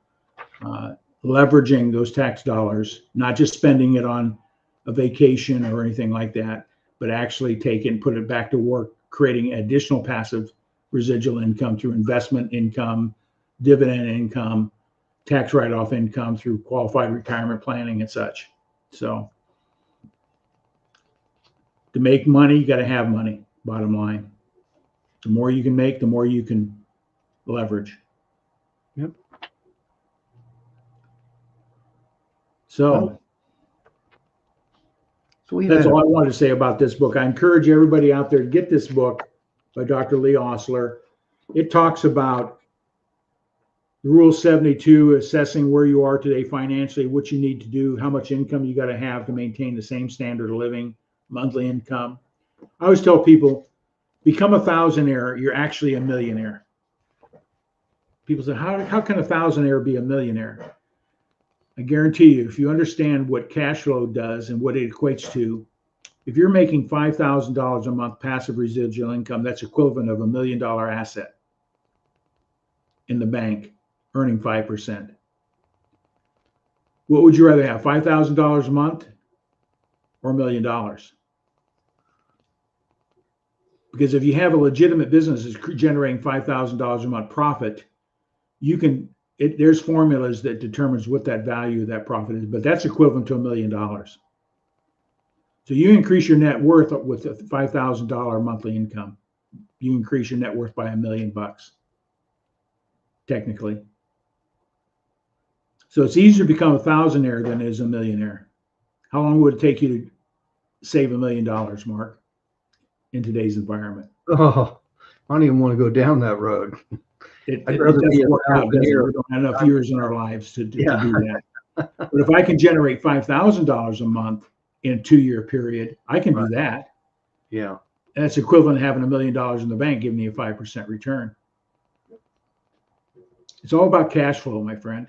S2: leveraging those tax dollars, not just spending it on a vacation or anything like that, but actually take it and put it back to work, creating additional passive residual income through investment income, dividend income, tax write-off income through qualified retirement planning and such. So to make money, you got to have money, bottom line. The more you can make, the more you can leverage.
S1: Yep.
S2: So
S1: we've
S2: that's
S1: had
S2: all I wanted to say about this book. I encourage everybody out there to get this book by Dr. Lee Osler. It talks about the Rule 72, assessing where you are today financially, what you need to do, how much income you got to have to maintain the same standard of living, monthly income. I always tell people, become a thousandaire, you're actually a millionaire. People say, how can a thousandaire be a millionaire? I guarantee you, if you understand what cash flow does and what it equates to, if you're making $5,000 a month passive residual income, that's equivalent of $1 million asset in the bank, earning 5%. What would you rather have, $5,000 a month or $1 million? Because if you have a legitimate business that's generating $5,000 a month profit, you can, there's formulas that determines what that value of that profit is, but that's equivalent to $1 million. So you increase your net worth with a $5,000 monthly income. You increase your net worth by $1 million, technically. So it's easier to become a thousandaire than it is a millionaire. How long would it take you to save $1 million, Mark, in today's environment?
S1: Oh, I don't even want to go down that road.
S2: It
S1: I'd rather be
S2: doesn't work
S1: a
S2: out, does it?
S1: thousandaire.
S2: We don't have enough years in our lives to do
S1: Yeah.
S2: that. But if I can generate $5,000 a month in a 2-year period, I can do that.
S1: Yeah.
S2: And that's equivalent to having $1 million in the bank, giving me a 5% return. It's all about cash flow, my friend.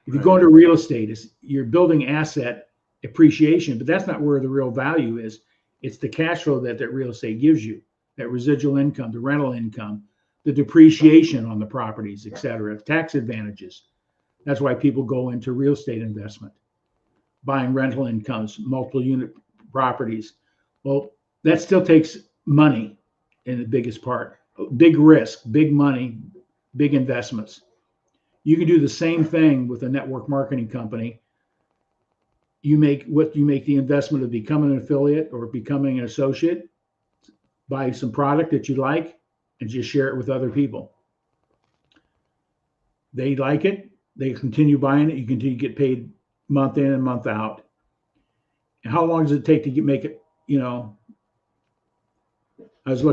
S2: If you go into real estate, you're building asset appreciation, but that's not where the real value is. It's the cash flow that real estate gives you, that residual income, the rental income, the depreciation on the properties, et cetera, tax advantages. That's why people go into real estate investment, buying rental incomes, multiple unit properties. Well, that still takes money in the biggest part. Big risk, big money, big investments. You can do the same thing with a network marketing company. You make the investment of becoming an affiliate or becoming an associate, buy some product that you like, and just share it with other people. They like it, they continue buying it, you continue to get paid month in and month out. And how long does it take to make it, I was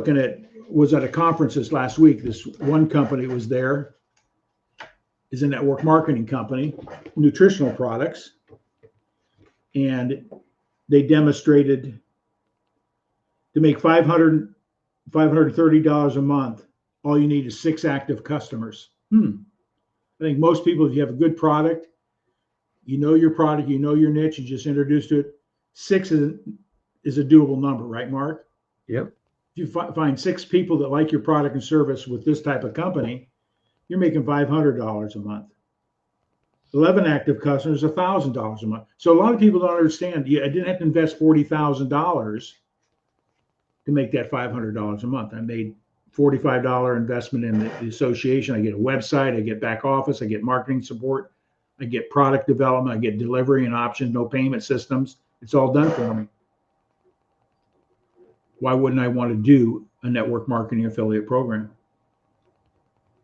S2: was at a conference this last week. This one company was there, is a network marketing company, nutritional products. And they demonstrated to make $530 a month, all you need is 6 active customers. I think most people, if you have a good product, your product, your niche, you just introduced it. 6 is a doable number, right, Mark?
S1: Yep.
S2: If you find 6 people that like your product and service with this type of company, you're making $500 a month. 11 active customers, $1,000 a month. So a lot of people don't understand. I didn't have to invest $40,000 to make that $500 a month. I made $45 investment in the association. I get a website, I get back office, I get marketing support, I get product development, I get delivery and options, no payment systems. It's all done for me. Why wouldn't I want to do a network marketing affiliate program?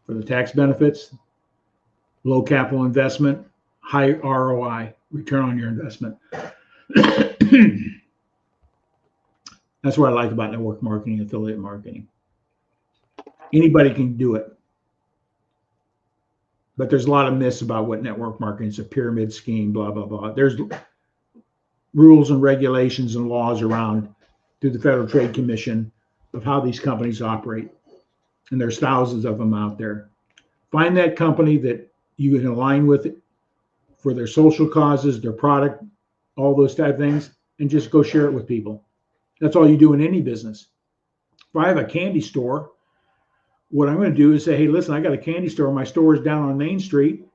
S2: For the tax benefits, low capital investment, high ROI, return on your investment. That's what I like about network marketing, affiliate marketing. Anybody can do it. But there's a lot of myths about what network marketing is, a pyramid scheme, blah, blah, blah. There's rules and regulations and laws around through the Federal Trade Commission of how these companies operate. And there's thousands of them out there. Find that company that you can align with for their social causes, their product, all those type of things, and just go share it with people. That's all you do in any business. If I have a candy store, what I'm going to do is say, hey, listen, I got a candy store. My store is down on Main Street.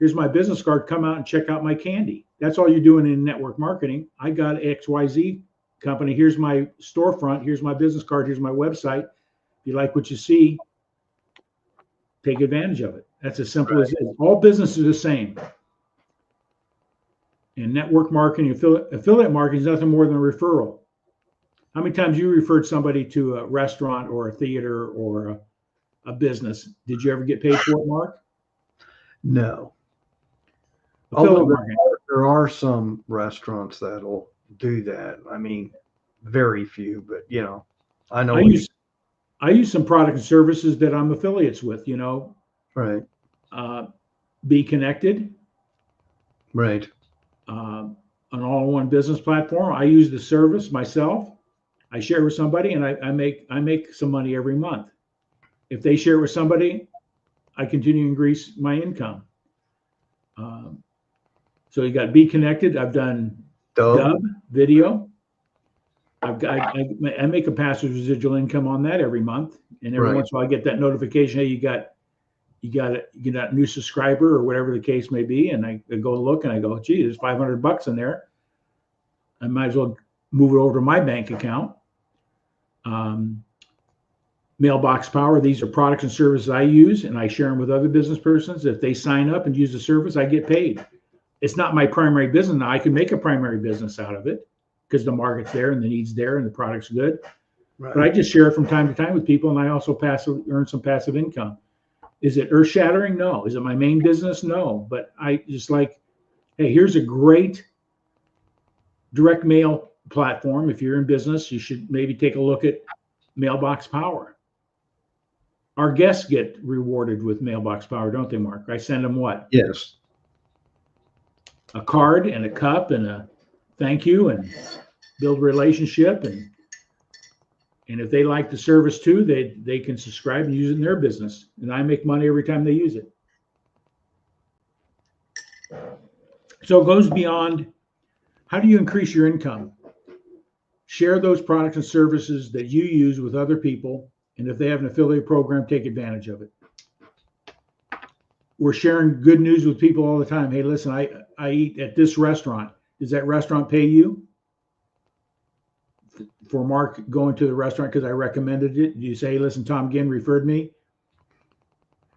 S2: Here's my business card. Come out and check out my candy. That's all you're doing in network marketing. I got XYZ company. Here's my storefront. Here's my business card. Here's my website. If you like what you see, take advantage of it. That's as simple as it is. All businesses are the same. And network marketing, affiliate marketing is nothing more than a referral. How many times you referred somebody to a restaurant or a theater or a business? Did you ever get paid for it, Mark?
S1: No.
S2: Affiliate
S1: Although
S2: marketing.
S1: there are some restaurants that'll do that. I mean, very few, but I know
S2: I
S1: what you,
S2: use I use some product and services that I'm affiliates with.
S1: right,
S2: Uh, Be Connected,
S1: right,
S2: an all-in-one business platform. I use the service myself. I share it with somebody, and I make some money every month. If they share it with somebody, I continue to increase my income. Um, so you got Be Connected. I've done
S1: Dub,
S2: Dub video. I make a passive residual income on that every month, and every
S1: right,
S2: once in a while I get that notification. Hey, you got a new subscriber or whatever the case may be, and I go look and I go, gee, there's $500 in there. I might as well move it over to my bank account. Mailbox Power. These are products and services I use, and I share them with other business persons. If they sign up and use the service, I get paid. It's not my primary business. Now I can make a primary business out of it because the market's there and the need's there and the product's good.
S1: right.
S2: But I just share it from time to time with people, and I also earn some passive income. Is it earth shattering? No. Is it my main business? No. But I just like, hey, here's a great direct mail platform. If you're in business, you should maybe take a look at Mailbox Power. Our guests get rewarded with Mailbox Power, don't they, Mark? I send them what?
S1: Yes.
S2: A card and a cup and a thank you, and build a relationship. And if they like the service too, they can subscribe and use it in their business. And I make money every time they use it. So it goes beyond how do you increase your income? Share those products and services that you use with other people. And if they have an affiliate program, take advantage of it. We're sharing good news with people all the time. Hey, listen, I eat at this restaurant. Does that restaurant pay you for Mark going to the restaurant because I recommended it? Do you say, hey, listen, Tom Ginn referred me?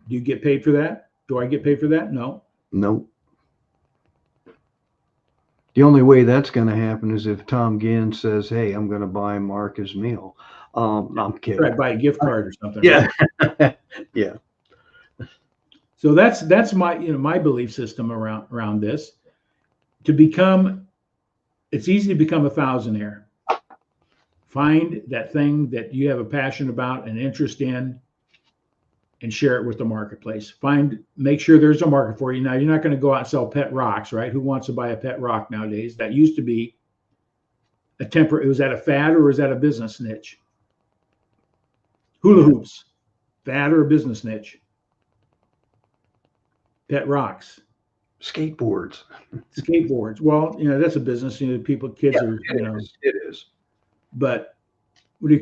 S2: Do you get paid for that? Do I get paid for that? No.
S1: Nope. The only way that's going to happen is if Tom Ginn says, hey, I'm going to buy Mark his meal. No, I'm kidding.
S2: Right, buy a gift card or something.
S1: Yeah.
S2: Right?
S1: Yeah.
S2: So that's my my belief system around this. It's easy to become a thousandaire. Find that thing that you have a passion about, an interest in, and share it with the marketplace. Make sure there's a market for you. Now, you're not going to go out and sell pet rocks, right? Who wants to buy a pet rock nowadays? That used to be was that a fad or was that a business niche? Hula hoops, fad or a business niche? Pet rocks.
S1: Skateboards.
S2: Well, that's a business. Kids are,
S1: It is.
S2: But what do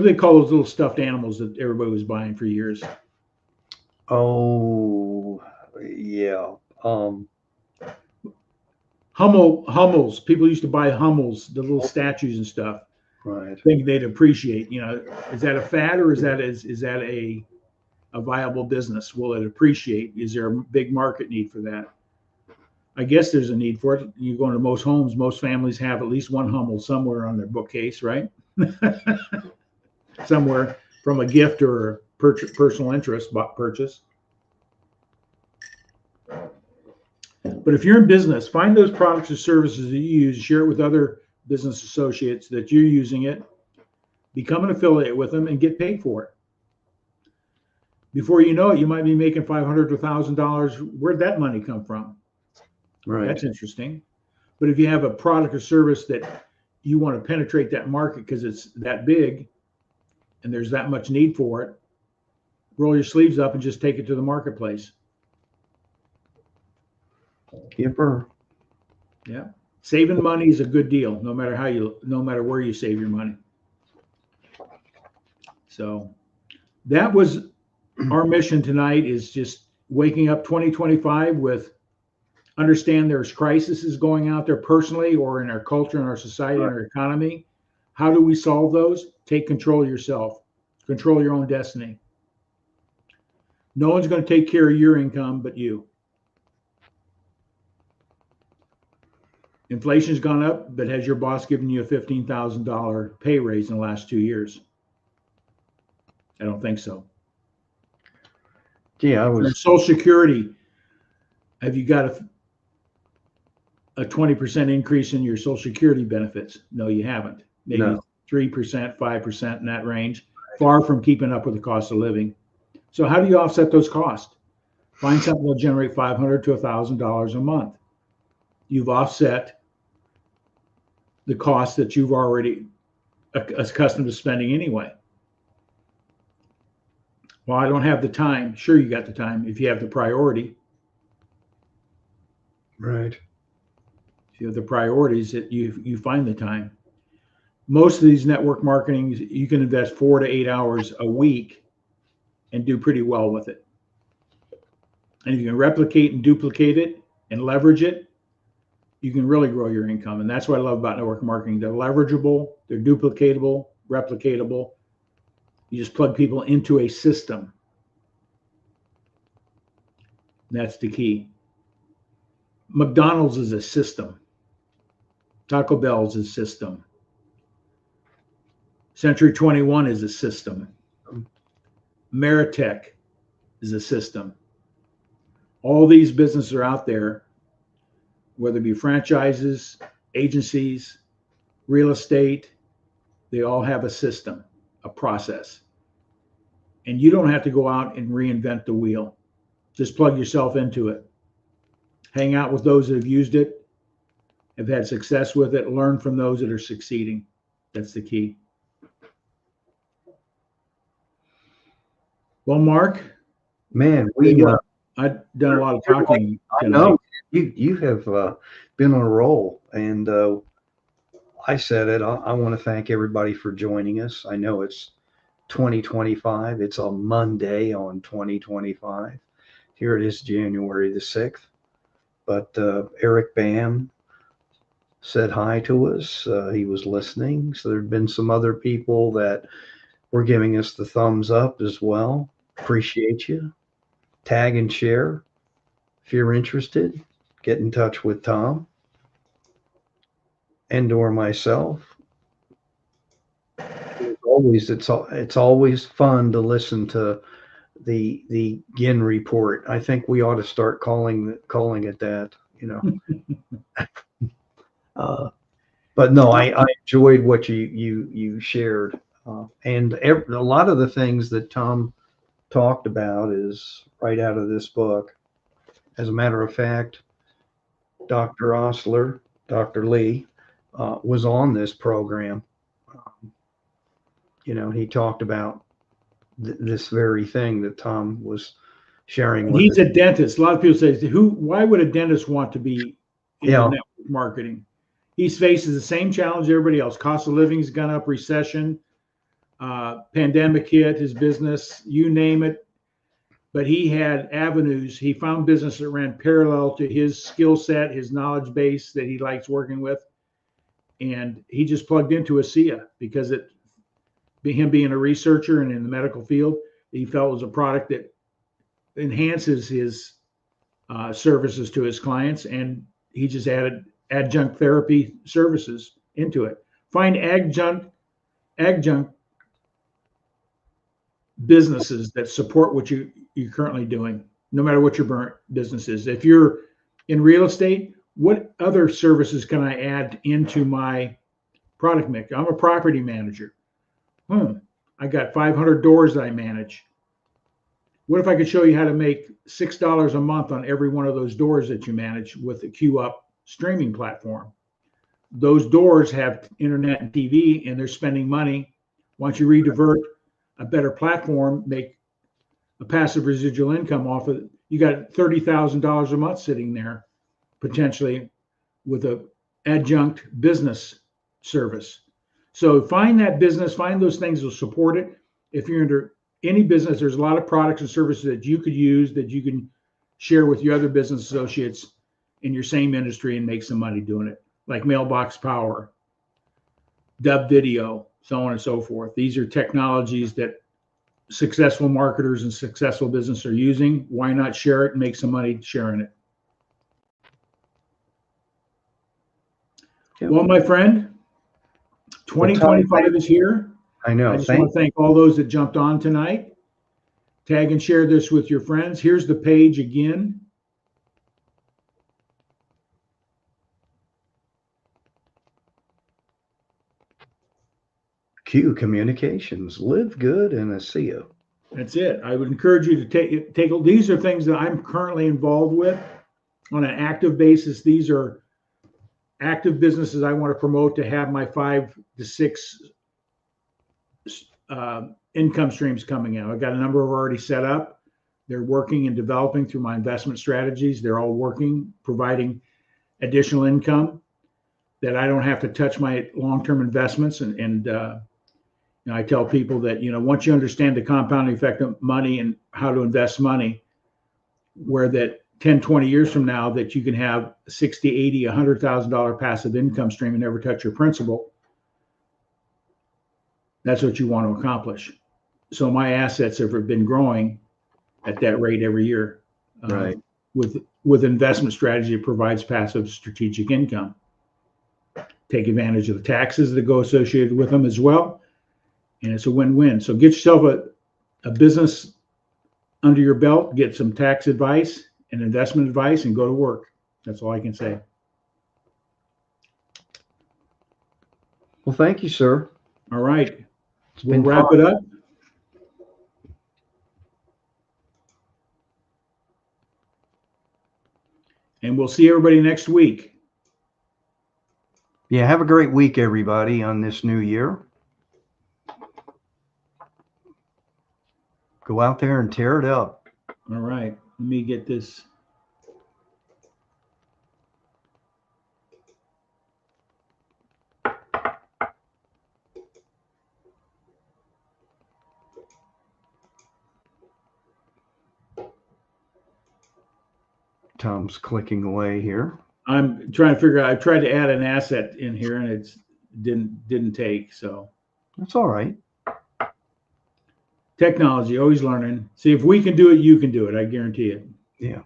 S2: they call those little stuffed animals that everybody was buying for years?
S1: Oh, yeah.
S2: Hummels. People used to buy Hummels, the little statues and stuff.
S1: Right.
S2: Think they'd appreciate. Is that a fad or is that a viable business? Will it appreciate? Is there a big market need for that? I guess there's a need for it. You go into most homes, most families have at least one Hummel somewhere on their bookcase, right? Somewhere from a gift or a personal interest purchase. But if you're in business, find those products or services that you use, share it with other business associates that you're using it, become an affiliate with them, and get paid for it. Before you know it, you might be making $500 to $1,000. Where'd that money come from?
S1: Right.
S2: That's interesting. But if you have a product or service that you want to penetrate that market because it's that big and there's that much need for it, roll your sleeves up and just take it to the marketplace.
S1: Yipper.
S2: Yeah. Saving money is a good deal, no matter where you save your money. So that was our mission tonight, is just waking up 2025 with understand there's crises going out there personally or in our culture, in our society, in our economy. How do we solve those? Take control of yourself. Control your own destiny. No one's going to take care of your income but you. Inflation's gone up, but has your boss given you a $15,000 pay raise in the last 2 years? I don't think so.
S1: Yeah, I was.
S2: Social Security. Have you got a 20% increase in your Social Security benefits. No, you haven't. Maybe
S1: No.
S2: 3%, 5% in that range, far from keeping up with the cost of living. So how do you offset those costs? Find something that will generate $500 to $1,000 a month. You've offset the cost that you've already accustomed to spending anyway. Well, I don't have the time. Sure, you got the time if you have the priority.
S1: Right.
S2: If you have the priorities, that you find the time. Most of these network marketing, you can invest 4 to 8 hours a week and do pretty well with it. And if you can replicate and duplicate it and leverage it, you can really grow your income. And that's what I love about network marketing. They're leverageable, they're duplicatable, replicatable. You just plug people into a system. That's the key. McDonald's is a system. Taco Bell's a system. Century 21 is a system. Meritech is a system. All these businesses are out there, whether it be franchises, agencies, real estate, they all have a system, a process. And you don't have to go out and reinvent the wheel. Just plug yourself into it. Hang out with those that have used it, have had success with it, learn from those that are succeeding. That's the key. Well, Mark,
S1: Man,
S2: I've done a lot of talking tonight.
S1: I know you have been on a roll, and I said it. I want to thank everybody for joining us. I know it's 2025. It's a Monday on 2025. Here it is, January the 6th. But Eric Bam said hi to us. He was listening. So there have been some other people that were giving us the thumbs up as well. Appreciate you. Tag and share. If you're interested, get in touch with Tom and or myself. It's always fun to listen to the Ginn report. I think we ought to start calling it that, you know. But no, I enjoyed what you shared, and a lot of the things that Tom talked about is right out of this book. As a matter of fact, Dr. Osler, Dr. Lee, was on this program. You know, he talked about this very thing that Tom was sharing with
S2: He's
S1: us.
S2: a dentist. A lot of people say, why would a dentist want to be in network marketing? He faces the same challenge everybody else. Cost of living's gone up, recession, pandemic hit his business, you name it. But he had avenues. He found business that ran parallel to his skill set, his knowledge base that he likes working with. And he just plugged into ASEA because him being a researcher and in the medical field, he felt was a product that enhances his services to his clients. And he just added adjunct therapy services into it. Find adjunct businesses that support what you're currently doing, no matter what your business is. If you're in real estate, what other services can I add into my product mix? I'm a property manager. I got 500 doors that I manage. What if I could show you how to make $6 a month on every one of those doors that you manage with the QUp streaming platform? Those doors have internet and TV, and they're spending money. Once you redivert a better platform, make a passive residual income off of it, you got $30,000 a month sitting there potentially with a adjunct business service. So find that business, find those things that will support it. If you're under any business, there's a lot of products and services that you could use that you can share with your other business associates in your same industry and make some money doing it, like Mailbox Power, Dub Video, so on and so forth. These are technologies that successful marketers and successful business are using. Why not share it and make some money sharing it? Well, my friend, 2025 is here.
S1: I know.
S2: I just want to thank all those that jumped on tonight. Tag and share this with your friends. Here's the page again.
S1: Q Communications. Live good and I see you.
S2: That's it. I would encourage you to take these are things that I'm currently involved with on an active basis. These are active businesses I want to promote to have my 5 to 6 income streams coming out. I've got a number of already set up. They're working and developing through my investment strategies. They're all working, providing additional income that I don't have to touch my long-term investments. And I tell people that, once you understand the compounding effect of money and how to invest money, where that 10, 20 years from now that you can have 60, 80, $100,000 passive income stream and never touch your principal, that's what you want to accomplish. So my assets have been growing at that rate every year.
S1: Right.
S2: With investment strategy, it provides passive strategic income. Take advantage of the taxes that go associated with them as well. And it's a win-win. So get yourself a business under your belt, get some tax advice and investment advice, and go to work. That's all I can say.
S1: Well, thank you, sir.
S2: All right. We'll
S1: been
S2: wrap
S1: fun.
S2: it up. And we'll see everybody next week.
S1: Yeah, have a great week, everybody, on this new year. Go out there and tear it up.
S2: All right. Let me get this.
S1: Tom's clicking away here.
S2: I'm trying to figure out. I tried to add an asset in here and it didn't take. So
S1: That's all right.
S2: technology, always learning. See, if we can do it, you can do it. I guarantee it.
S1: Yeah.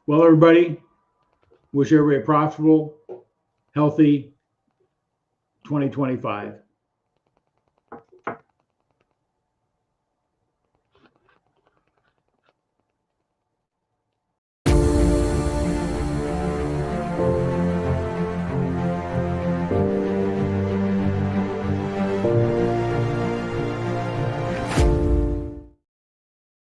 S2: Well, everybody, wish everybody a profitable, healthy 2025.